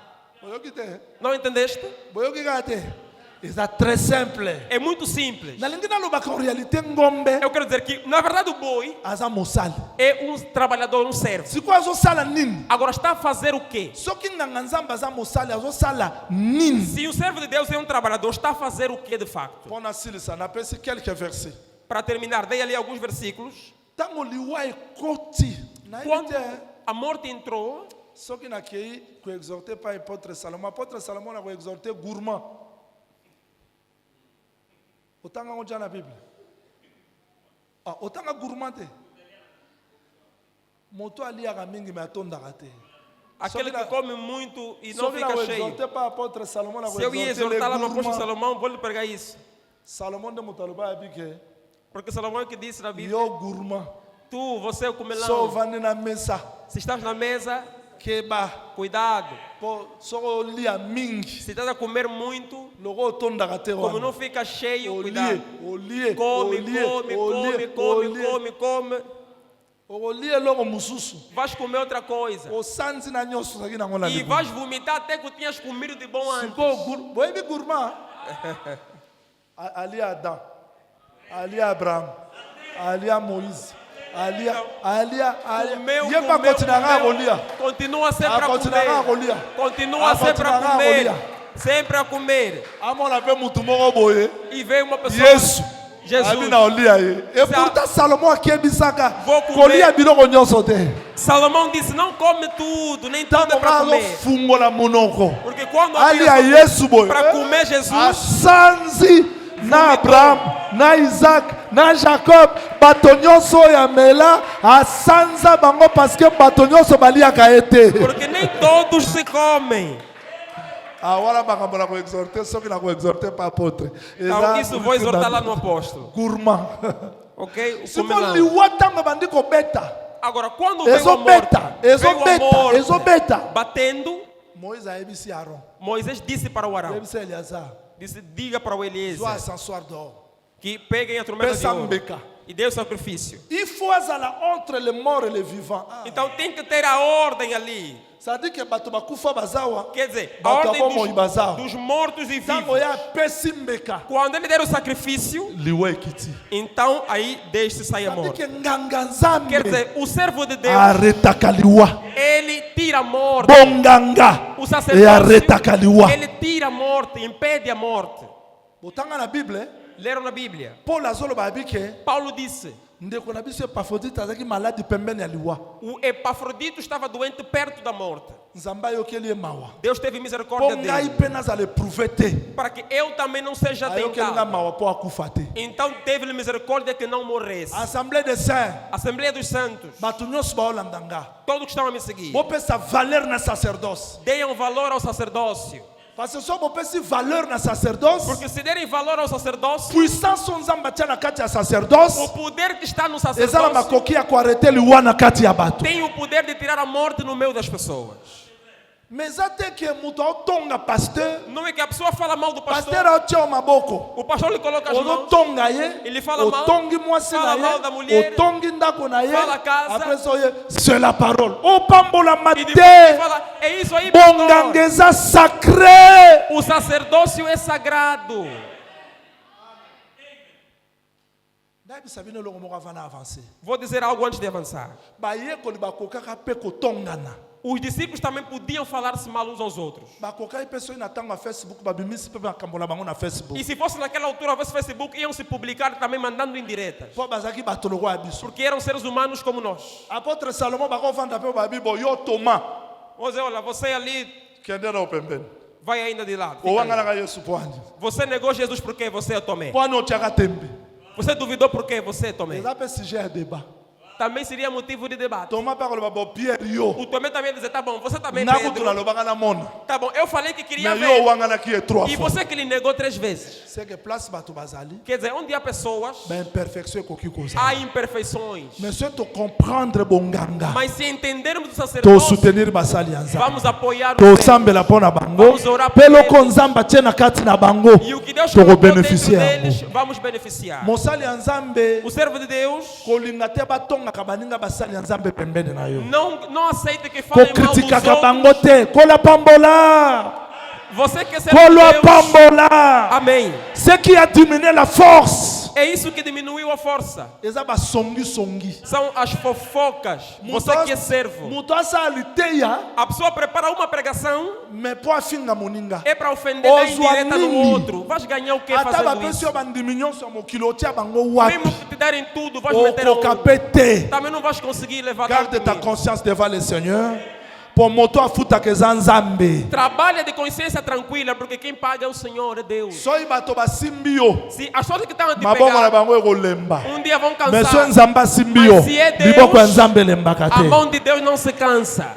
Boyoki te? Não entendeste? Boyoki kaka te? Eza très simple. É muito simples. Nalingi nalobaka en réalité ngombe Eu quero dizer que, na verdade, o boi aza mosali. é um trabalhador, um servo. Sikoyo azosala nini? Agora, está a fazer o quê? Soki nganga nzambe aza mosali azosala nini? Se o servo de Deus é um trabalhador, está a fazer o quê de facto? Mpo nasilisa napesi quelques versets. Para terminar, dei ali alguns versículos. Ntango liwa ekoti nayebi Quando te a morte entrou, soki nakei koexorte pa apôtre Salomon na koexorte gourmand. Otanga ngo dia na Bible. Otanga gourmand te. Moto aliaka mingi me atondaka te. aquele que come muito e não Soki na fica cheio. koexorte pa apôtre Salomon na Se eu ia koexorte exortar lá no le apóstolo gourmand. Salomão, vou lhe pregar isso. Salomon nde moto aloba yabi ke Porque Salomão é que disse na Bíblia: yo gourmand tu, você é o so comelão. ovandi na mesa Se estás na mesa, keba cuidado. po soko olia mingi Se estás a comer muito, loko otondaka te como wana. não fica cheio, Olie, cuidado. olie, Come, olie, come, olie, come, olie. come, come, come. Okolie eloko mosusu Vais comer outra coisa. osanzi na nyonso ozalaki nango na E libumu. vais vomitar até que tinhas comido de bom antes. Sikoyo boyebi gourmand alia Adam, alia Abraham, alia Moïse, alia Comeu, ye pa continuaka kolia. continua sempre a Continuaka comer. kolia. Continua sempre a Continuaka comer. kolia. Sempre a comer. Amona mpe mutu moko boye E veio uma pessoa. Yesu Jesus. abi na olia ye. Et Ça- pourtant Salomon akebisaka Vou comer. kolia biloko nyonso te. Salomão disse: não come tudo, nem tudo é Ntango para comer. azofungola monoko Porque quando alia Yesu boye para comer Jesus, asanzi na Abraham, na Isaac, na Jacob, bato nyonso oyo amela asanza bango parce que bato nyonso baliaka ye te. porque nem todos se comem. Wana makambo na koexorte soki na koexorte pa apôtre. Então, isso vou exortar lá no apóstolo. gourmand. Ok? O Siko comelão. liwa ntango bandi kobeta Agora, quando veio a morte, ezobeta veio a ezobeta morte ezobeta batendo, Moïse ayebisi Aaron Moisés disse para o Arão, ayebisi Eleazar disse, diga para o zwa Eliezer ascensoir dehors que peguem a trombeta de pesa ouro, mbeka e deu o sacrifício. Il faut azala entre les morts et les vivants. Então tem que ter a ordem ali. Ça dit que bato bakufa bazawa. Quer dizer, a Bato ordem abomo ibazao. dos mortos e Tango vivos. ya pesimbeka. Quando ele der o sacrifício, Liwe kiti. então aí deixe sair a Ça dit morte. que nganga nzambe. Quer dizer, o servo de Deus, Arretaka liwa. ele tira a morte. Bonganga. O E sacerdócio, arretaka liwa. ele tira a morte, impede a morte. Botanga na Bible. Leram na Bíblia. Paul azolo babike. Paulo disse, Ndeko na biso Epafrodite azaki malade pembeni ya liwa. o Epafrodito estava doente perto da morte. Nzamba yokeli ye mawa. Deus teve misericórdia Po ngai dele, pe nazala éprouvé te. para que eu também não seja Ayokeli nga tentado. mawa po akufa te. Então teve misericórdia que não morresse. Assemblée des saints. Assembleia dos Santos, Bato nyonso baolanda nga. todos que estão a me seguir, Bopesa valeur na sacerdoce. deem valor ao sacerdócio. Parce que so bopesi valeur na sacerdoce. Porque se derem valor ao sacerdócio, Puissance o nzambe atia na kati ya sacerdoce. o poder que está no Ezala sacerdócio makoki ya koarete liwa na kati ya bato. tem o poder de tirar a morte no meio das pessoas. Mais ate ke mutu aotonga pasteur. Não é que a pessoa fala mal do Pasteur pastor, aotia o maboko. o pastor lhe coloca as mãos, Ozotonga ye. Ele fala mal, Otongi mwasi fala na mal da ye. mulher, Otongi ndako na ye. fala casa. Après ça ye. C'est la parole. Opambola e depois mate. ele fala, é isso aí, pastor. Bonganga eza sacré. O sacerdócio é sagrado. Ndayebisa bino eloko moko avant na avancer. Vou dizer algo antes de avançar. Bayekoli bakokaka mpe kotongana. Os discípulos também podiam falar-se mal uns aos outros. Bakokaki mpe soki na ntango ya Facebook babimisi mpe makambo na bango na Facebook. E se fosse naquela altura, houvesse Facebook, iam se publicar também mandando indiretas. Mpo bazalaki bato lokola biso. Porque eram seres humanos como nós. Apôtre Salomon bakovanda mpe babibo yo Thomas. Vou dizer, olha, você ali Kende na opembeni. vai ainda de lado. Fica ali. Owanganaka Yesu pwani. Você negou Jesus porque você é Tomé. Pwani otiaka tembe. Você duvidou porque você é Tomé. Eza mpe sujet ya débat. Também seria motivo de debate. Thomas mpe akoloba bo Pierre yo. O Tomé também ia dizer, tá bom, você também Nakutu Pedro. nalobaka namona. Tá bom, eu falei que queria Mais yo ver. owanganaki ye 3 E fois. você que lhe negou 3 vezes. C'est que place bato bazali. Quer dizer, onde há pessoas, Imperfection ekoki kozala. há imperfeições. Mais soki tocomprendre bonganga. Mas se entendermos o sacerdócio, Tosoutenir basali ya nzambe. vamos apoiar o Senhor. Tosambela mpo na bango. Vamos orar por Mpe eles. loko nzambe atie na kati na bango. E o que Deus colocou dentro Tokobeneficia deles, yango. vamos beneficiar. Mosali ya nzambe O servo de Deus kolinga te batongaka baninga basali ya nzambe pembeni na yo. não aceita que falem mal dos Kokritikaka bango outros. te. Kolapambola. Você quer ser de Deus. Kolapambola. Amém. Ce qui a diminué la force. É isso que diminuiu a força. Eza basongi. São as fofocas. Você que é servo. Mutu asali te ya. A pessoa prepara uma pregação, Mais po afinga moninga. é para ofender a Ozwa indireta do nini? outro. Vais ganhar o que Ata fazendo bapesi isso? yo bandimi nyonso ya mokili otia bango wapi. Mesmo que te derem tudo, vais meter a Okoka pe te. Também não vais conseguir levar Garde tanto ta isso. conscience devant le Seigneur. Pour moto afutaka eza nzambe. Trabalha de consciência tranquila, porque quem paga é o Senhor, é Deus. Soki bato basimbi yo. Se as pessoas que estão a te Maboko na pegar, bango ekolemba. dia vão Mais so cansar. nzambe asimbi yo. Mas se é Deus, Liboko ya nzambe elembaka A te. mão de Deus não se cansa.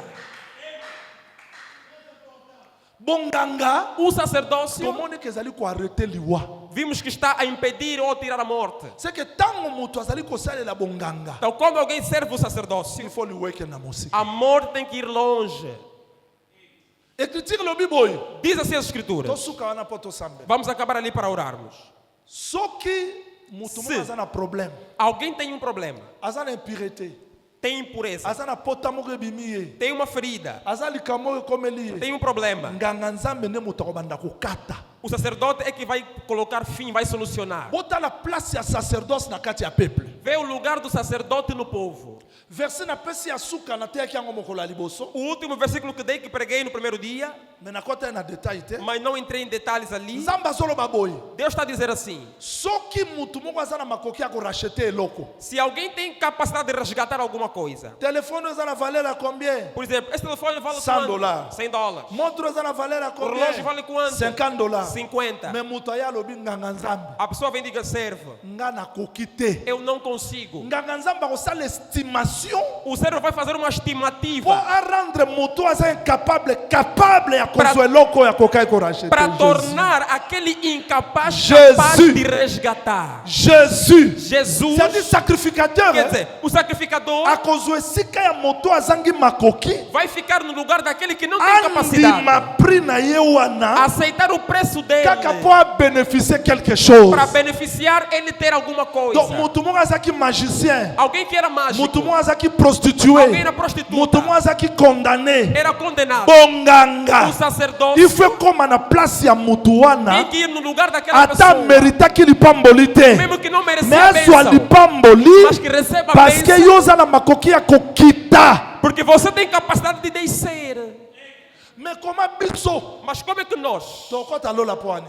Bonganga. O sacerdócio, Tomoni ke ezali koarrete liwa. vimos que está a impedir ou tirar a morte. C'est que ntango moto azali kosalela bonganga. Então, quando alguém serve o sacerdócio, Il faut liweke na mosika. a morte tem que ir longe. Écriture lobi boye. Diz assim as escrituras. Tosuka wana po tosambela. Vamos acabar ali para orarmos. Soki moto Si. moko aza na problème. Alguém tem um problema, Aza na impureté. tem impureza, Aza na pota moko ebimi ye. tem uma ferida, Aza likambo oyo ekomeli ye. tem um problema. Nganga nzambe nde moto akobanda kokata. O sacerdote é que vai colocar fim, vai solucionar. Botala place ya sacerdoce na kati ya peuple. Vê o lugar do sacerdote no povo. Verset na pesi ya suka na te yaki yango mokolo ya liboso. O último versículo que dei, que preguei no primeiro dia, Me nakota ye na détail te. mas não entrei em detalhes ali. Nzambe azoloba boye. Deus está a dizer assim: Soki mutu moko aza na makoki ya korachete eloko. se alguém tem capacidade de resgatar alguma coisa, Telefone eza na valeur ya combien? por exemplo, esse telefone vale $100. quanto? $100. Montre eza na valeur ya O relógio combien? vale quanto? $50. 50. Me mutu aya alobi nganga nzambe. A pessoa vem e diga: servo, Nga nakoki te. eu não consigo. Nganga nzambe akosala estimation O servo vai fazer uma po estimativa arendre moto aza incapable capable ya akozwa eloko ya kokai korachete. para Jésus. tornar aquele incapaz Jesus. capaz de resgatar. Jésus. Jesus, C'est-à-dire sacrificateur. quer dizer, o sacrificador Akozwa esika ya moto azangi makoki. vai ficar no lugar daquele que não tem capacidade. Andima pri na ye wana. Aceitar o preço dele Kaka po bénéficier quelque chose. para beneficiar ele ter alguma coisa. Donc moto mo azaki magicien. Alguém que era mágico, Moto mo azaki prostitué. alguém era prostituta, Moto mo azaki condamné. era condenado. Bonganga. O sacerdote Il faut comme na place ya mutu wana. tem que ir no lugar daquela Ata pessoa, merita ki lipamboli te. mesmo que não merecia Mais a azwa bênção, lipamboli. mas que receba a Parce que bênção, yoza na makoki ya kokita. porque você tem capacidade de descer. Mais comment biso? Mas como é que nós, Tokota lola poani.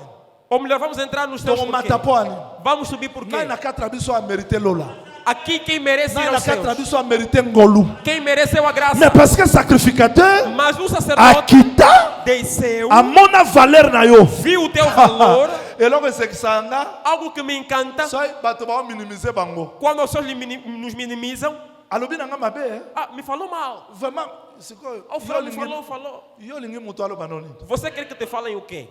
ou melhor, vamos entrar nos céus por quê? Tomata poani. Vamos subir por quê? Ngai na katra biso a mérité lola. Aqui quem merece ir Ngai na aos céus, katra biso a mérité ngolu. quem mereceu a graça, Mais parce que sacrificateur mas o sacerdote akita desceu, amona valeur na yo. viu o teu valor. Eloko esekisanga. Algo que me encanta, Soi bato ba minimiser bango. quando os seus nos minimizam. Alobi nanga mabe. Me falou mal. Vraiment, sikoyo. O fulano falou. Yo lingi mutu alo banoni. Você quer que te falem o quê?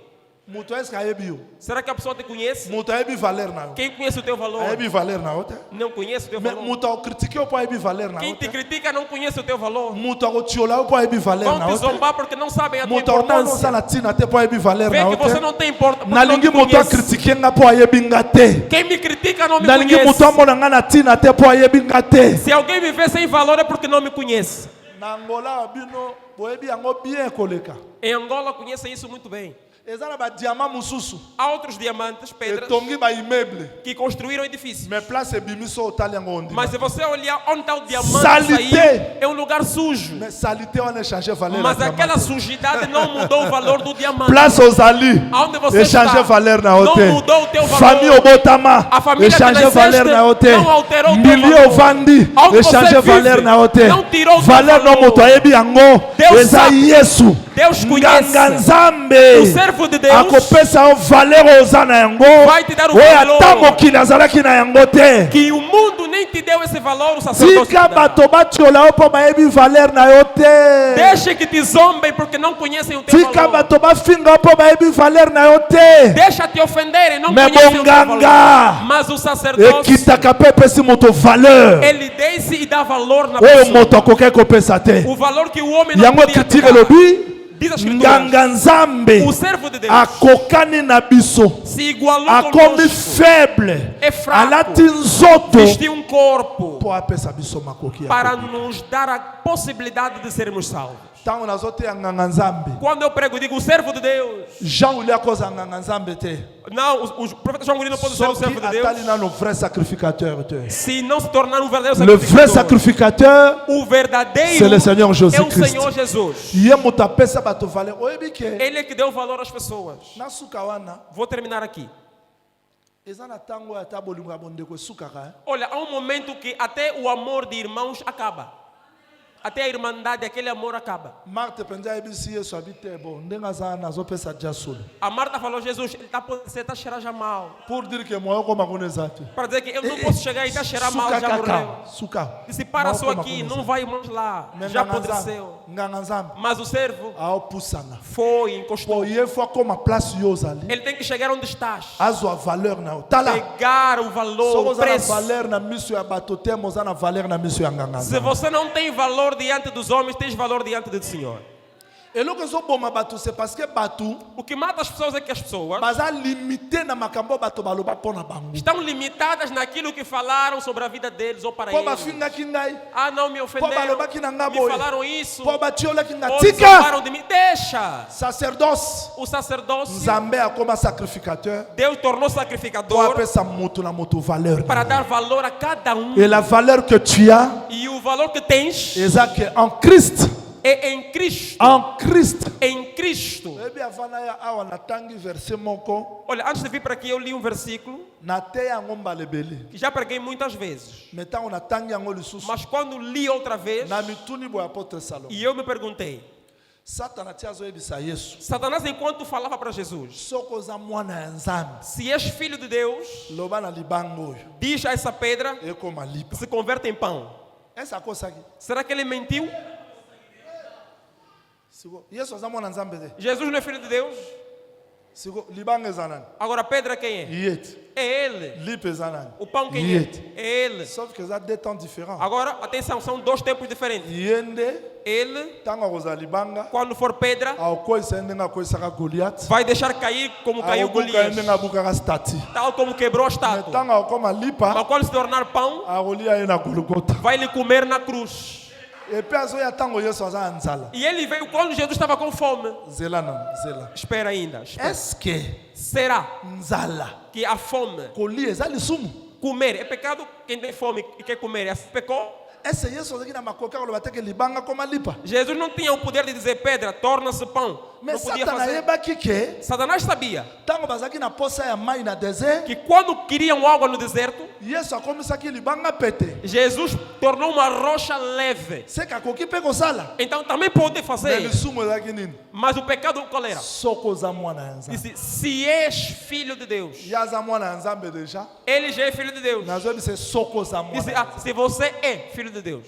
Mutu eska ayebi yo. Será que a pessoa te conhece? Mutu ayebi valeur na yo. Quem conhece o teu valor Ayebi valeur na ote. não conhece o teu Mais valor. mutu ao critiquer po ayebi valeur na Quem te ote. critica não conhece o teu valor. Mutu ao tiola po ayebi valeur Vão na te ote. zombar porque não sabem a tua Mutu ao mono importância. sala tina te po ayebi valeur Vê na que você ote. não tem importância. Na lingi mutu a critiquer nga po ayebi nga te. Quem me critica não me Na lingi conhece. mutu amona nga na tina te po ayebi nga te. Se alguém me vê sem valor é porque não me conhece. Na Angola bino boyebi yango bien koleka. Em Angola conhecem isso muito bem. Eza na ba diamant mususu. Há outros diamantes, pedras, Etongi ba immeuble. que construíram edifícios. Mais place ebimiso otali yango ondi. Mas se você olhar onde está o diamante Salité. saiu, é um lugar sujo. Mais salité on a changé valeur. Mas na aquela diamant. sujidade não mudou o valor do diamante. Place ozali. Aonde você Échanger está, valeur na não ote. mudou o teu valor. Famille obotama. A família que Échanger nasceste valeur na ote. não alterou o teu Milieu valor. ovandi. Aonde você Échanger vive, valeur na ote. não tirou o teu Valeur no valor. moto ayebi yango. Deus Eza sabe. Yesu. Deus conhece. Nganga nzambe. O servo de Deus akopesa yo valeur oza na yango. vai te dar o Oyo valor ata mokili azalaki na yango te. que o mundo nem te deu esse valor, o sacerdote te Tika dá. bato batiola yo mpo bayebi valeur na yo te. Deixa que te zombem porque não conhecem o teu Tika valor. bato bafinga yo mpo bayebi valeur na yo te. Deixa te ofenderem, não Mais conhecem o teu bonganga. valor. Mas o sacerdote, ekitaka mpe epesi moto valeur ele desce e dá valor na oyo pessoa. moto akoki kopesa te. O valor que o homem não Yango podia ekritike te dar. elobi Diz a escritura, nganga nzambe o servo de Deus akokani na biso se igualou akomi conosco, faible é fraco, alati nzoto vestiu um corpo mpo apesa biso makoki ya para koki. nos dar a possibilidade de sermos salvos. ntango nazoteya nganga nzambe Quando eu prego, digo o servo de Deus. jean uli akoza nganga nzambe te Não, o profeta João Murilo não pode ser o soki servo de atali Deus nano vrai sacrificateur te. se não se tornar um verdadeiro Le vrai sacrificador. sacrificateur O verdadeiro c'est le Seigneur é o Jésus-Christ. Senhor Jesus. ye moto apesa bato valeur oyebi ke Ele é que deu valor às pessoas. na suka wana Vou terminar aqui. eza na ntango oyo ata bolingo ya bondeko esukaka Olha, há um momento que até o amor de irmãos acaba. Até a irmandade, aquele amor acaba. Marthe mpenza ayebisi yesu abi te bo ndenge aza wana azopesa dia solo A Marta falou, Jesus, ele você está a cheirar já mal. pour dire que moyo okoma kuna eza te Para dizer que eu não posso chegar e está a cheirar mal, suka já morreu. kaka suka Disse, para Moyo só okoma aqui, kuna não eza. vai mais lá. Me Já nganga nzambe- apodreceu. nganga nzambe Mas o servo aopusana foi, encostou. po ye fo akoma place yo ozali Ele tem que chegar onde estás. azwa valeur na yo tala Pegar o valor, soko o oza na preço. valeur na miso ya bato te mo oza na valeur na miso ya nganga Se nzambe você não tem valor diante dos homens, tens valor diante do Senhor. eloko ezoboma bato c'est parce que bato O que mata as pessoas é que as pessoas baza limité na makambo oyo bato baloba mpo na bango estão limitadas naquilo que falaram sobre a vida deles ou para mpo eles. bafingaki ngai Ah, não me mpo ofenderam. balobaki na ngai Me boye falaram isso. mpo batiolaki nga Ou tika zombaram de mim. Deixa. sacerdoce O sacerdócio, nzambe akoma sacrificateur Deus tornou po sacrificador apesa moto na moto valeur para dar valor a cada um. et la valeur que tu as E o valor que tens eza que en Christ é em Cristo. en Christ Em Cristo. oyebi avant naya awa natangi verset moko Olha, antes de vir para aqui, eu li um versículo nateya yango mbala ebele que já preguei muitas vezes. me ntango natangi yango lisusu Mas quando li outra vez, na mituni boye apôtre Salomon e eu me perguntei, satana ti azoyebisa yesu Satanás, enquanto falava para Jesus, soki oza mwana ya nzambe se és filho de Deus, loba na libanga oyo diz a essa pedra, ekoma lipa se converte em pão. ese akosaki Será que ele mentiu? Siko Yesu aza mwana nzambe te. Jesus não é filho de Deus? Siko libanga eza nani? Agora Pedro é quem é? Yeti. É ele. Lipe eza nani? O pão quem Yeti. é? É ele. Sauf que eza deux temps différents. Agora, atenção, são dois tempos diferentes. Yende Ele, ntango akozala libanga quando for pedra, akokweyisa ye ndenge akweyisaka Goliath. vai deixar cair como caiu Akobuka ye Golias, ndenge abukaka stati. tal como quebrou a Me estátua. ntango akokoma lipa Mas quando se tornar pão, akolia ye na Golgota. vai lhe comer na cruz. Epe azoya ntango Yesu aza na nzala. E ele veio quando Jesus estava com fome. Zela nano, zela. Espera ainda. Espera. Est-ce que Será nzala que a fome, kolia eza lisumu? comer, é pecado quem tem fome e quer comer? Pecou? Ese Yesu azalaki na makoki akoloba te ke libanga koma lipa. Jesus não tinha o poder de dizer pedra, torna-se pão. Não Mais podia Satan fazer. ayebaki ke Satanás sabia ntango bazalaki na posa ya mai na desert, que quando queriam água no deserto, Yesu akomisaki libanga pete. Jesus tornou uma rocha leve. Seke akoki mpe kosala. Então também pode Mais fazer. lisumu ezalaki nini? Mas o pecado qual era? Soko oza mwana ya Nzambe. Disse, se és filho de Deus. Ye aza mwana ya Nzambe deja. Ele já é filho de Deus. Nazoyebi se soko oza Disse, mwana. se você é filho de Deus.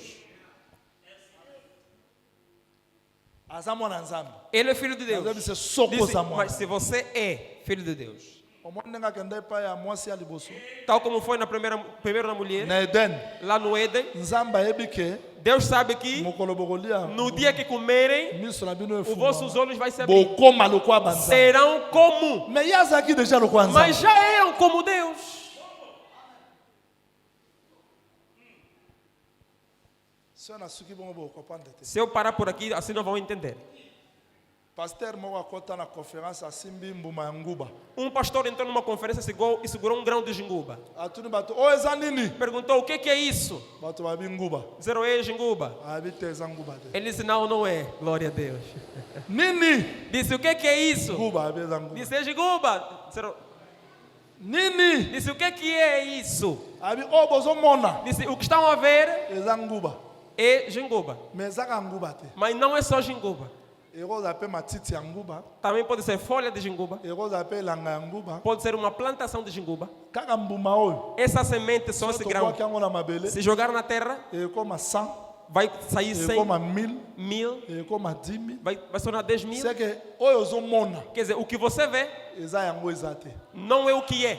Aza mwana ya Nzambe. Ele é filho de Deus. Nazoyebi se soko Disse, oza mas mwana. se você é filho de Deus. Omoni ndenge akenda epai ya mwasi ya liboso. Tal como foi primeiro na mulher, Na Eden, lá no Éden, Nzambe ayebi ke Deus sabe que mokolo bokolia no dia que comerem, miso na bino os vossos efungwama. olhos vai se abrir. Bokoma lokwa banzambe. Serão como, Mais ye azalaki deja lokwa mas Nzambe. já eram como Deus. So nasuki bongo bokopanda te. Se eu parar por aqui, assim não vão entender. Pasteur moko akota na conférence asimbi mbuma ya nguba. Pastor entrou numa conferência e segurou um grão de jinguba. Atuni bato oyo eza nini? Perguntou, o que é isso? Bato babi nguba. Disseram, é jinguba. Abi te eza nguba te. Ele disse, não, não é. Glória a Deus. Nini? Disse, o que é isso? Nguba abi eza nguba. Disse, é jinguba. Disseram, Nini? disse, o que é isso? Abi oyo bozomona Disse, o que estão a ver eza nguba. é jinguba. Mais ezaka nguba te. Mas não é só jinguba. Ekozala mpe matiti ya nguba. Também pode ser folha de jinguba. Ekozala mpe elanga ya nguba. Pode ser uma plantação de jinguba. Kaka mbuma oyo. Essa semente, só esse grão, Tobwaki yango na mabele. se jogar na terra, Ekoma 100. vai sair 100 Ekoma 1000. mil, Ekoma 10 000. vai se tornar 10 mil. C'est que oyo ozomona Quer dizer, o que você vê eza yango eza te. não é o que é.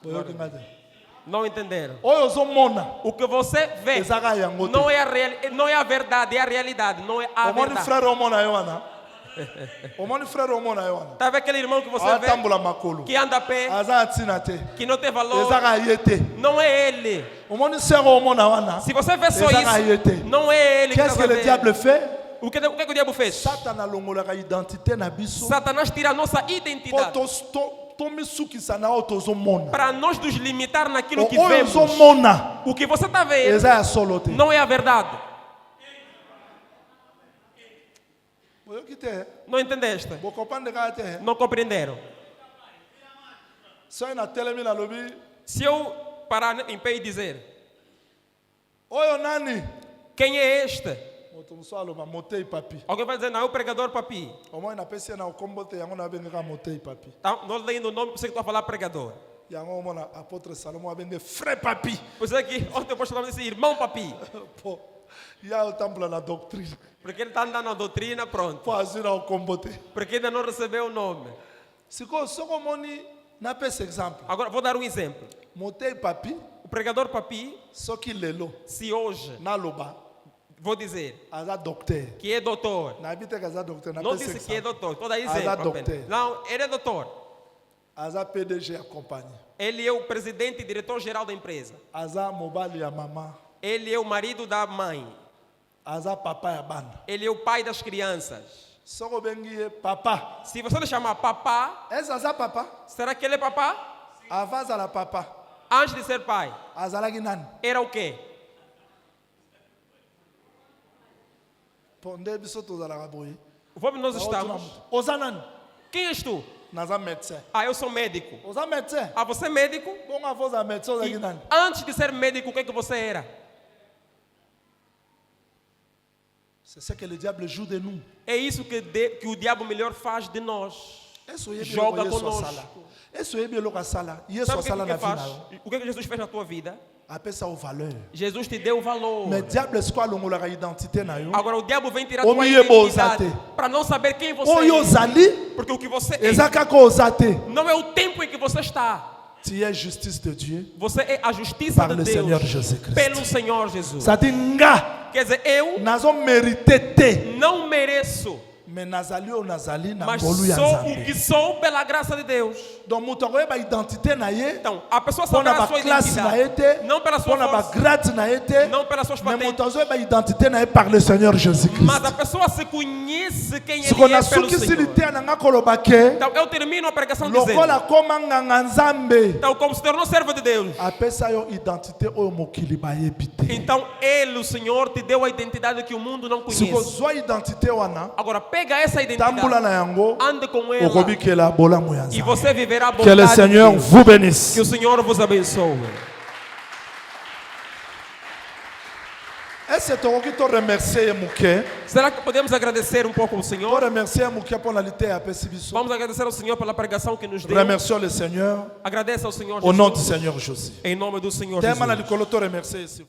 Oyoki nga te. Não entenderam? Oyo ozomona O que você vê ezaka yango te. não é a verdade, é a realidade, não é a Omoni verdade. frère omona ye wana. Omoni frère omona ye wana. Tá vendo aquele irmão que você vê Atambola makolo. que anda a pé, Aza atina te. que não tem valor? Ezaka ye te. Não é ele. Omoni sœur omona wana. Se você vê só Ezaka ye te. isso, não é ele que Qu'est-ce está que le diable fait? O que o diabo fez? Satan alongolaka identité na biso. Satanás tira a nossa Po identidade tomisukisa na oyo tozomona. para nos limitar naquilo que Oyo vemos. ozomona O que você está vendo eza ya solo te. não é a verdade. Oyoki te. Não entendeste? Bokopande kaka te. Não compreenderam? Soki natelemi nalobi Se eu parar em pé e dizer, oyo nani? quem é este? Moto mosusu aloba motei papi. Alguém vai dizer, não, é o pregador papi. Omoi napesi ye na okombo te yango nabengaka motei papi. Tá? Nós lendo o nome, você que está a falar pregador. Yango omona apôtre Salomon abenge frère papi. Por isso é que ontem o pastor disse, irmão papi. Po ya otambola na doctrine. Porque ele está andando na doutrina, pronto. Po azwi na okombo te. Porque ainda não recebeu o nome. Sikoyo soki omoni napesa exemple. Agora, vou dar um exemplo. Motei papi O pregador papi, soki lelo se hoje, naloba vou dizer, aza docteur. que é doutor. Nayebi te ke aza docteur Não napesa disse que é exemple. doutor, estou a dizer. Aza papel. doutor. Não, ele é doutor. Aza PDG ya companhie. Ele é o presidente e diretor-geral da empresa. Aza mobali ya mama. Ele é o marido da mãe. Aza papa ya bana. Ele é o pai das crianças. Soki obengi ye papa. Se você lhe chamar papá, Ese aza papa? será que ele é papá? Avant azala papa. Antes de ser pai, Azalaki nani? era o quê? Po nde biso tozalaka boye. Vamos, nós estamos. Oza nani? Quem és tu? Naza médecin. Ah, eu sou médico. Oza médecin? Ah, você é médico? Bongo avo oza médecin E ozalaki nani? antes de ser médico, o que é que você era? C'est ce que le diable joue de nous. É isso que o diabo melhor faz de nós. Joga conosco. Sabe Sabe o que faz? O que Jesus fez na tua vida? Jesus te deu valor. Agora o diabo vem tirar tua identidade para não saber quem você é. Porque o que você é não é o tempo em que você está. Tu es justice de Dieu. Você é a justiça Par de le Deus Seigneur Jésus-Christ. pelo Senhor Jesus. Ça dit nga Quer dizer, eu nazo mérité te. não mereço, Mais nazali o nazali na mas ngolu ya sou o Nzambe. que sou pela graça de Deus. Donc mutu akoyeba identité na ye. Então, a pessoa Pona saberá a ba sua classe na ye identidade, te. não pela sua Pona ba força, grade na ye te. não pelas suas Mais patentes, mutu azoyeba identité na ye par le Seigneur Jésus-Christ. mas a pessoa se conhece quem ele Siko é na pelo suki Senhor. silite na nga koloba ke. Então, eu termino a pregação dizendo, Lokola koma nganga Nzambe. então, como se tornou servo de Deus, Apesa yo identité oyo mokili bayebi te. então ele, o Senhor, te deu a identidade que o mundo não Siko conhece. zwa identité wana. Agora, pega essa Tambula identidade, na yango. ande com ela, Okobikela bolamu ya e Nzambe. você viverá a Que le bondade de Seigneur Deus. vous bénisse. Que o Senhor vos abençoe. Est-ce que tu peux remercier Mouké? Será que podemos agradecer um pouco ao Tu Senhor? remercier Mouké pour la lutte à Pessibiso. Vamos agradecer ao Senhor pela pregação que nos deu. Remercions le Seigneur Agradece ao Senhor au nom du Jesus, Seigneur Jésus. em nome do Senhor Tema na Jesus. likolo to remercier ici.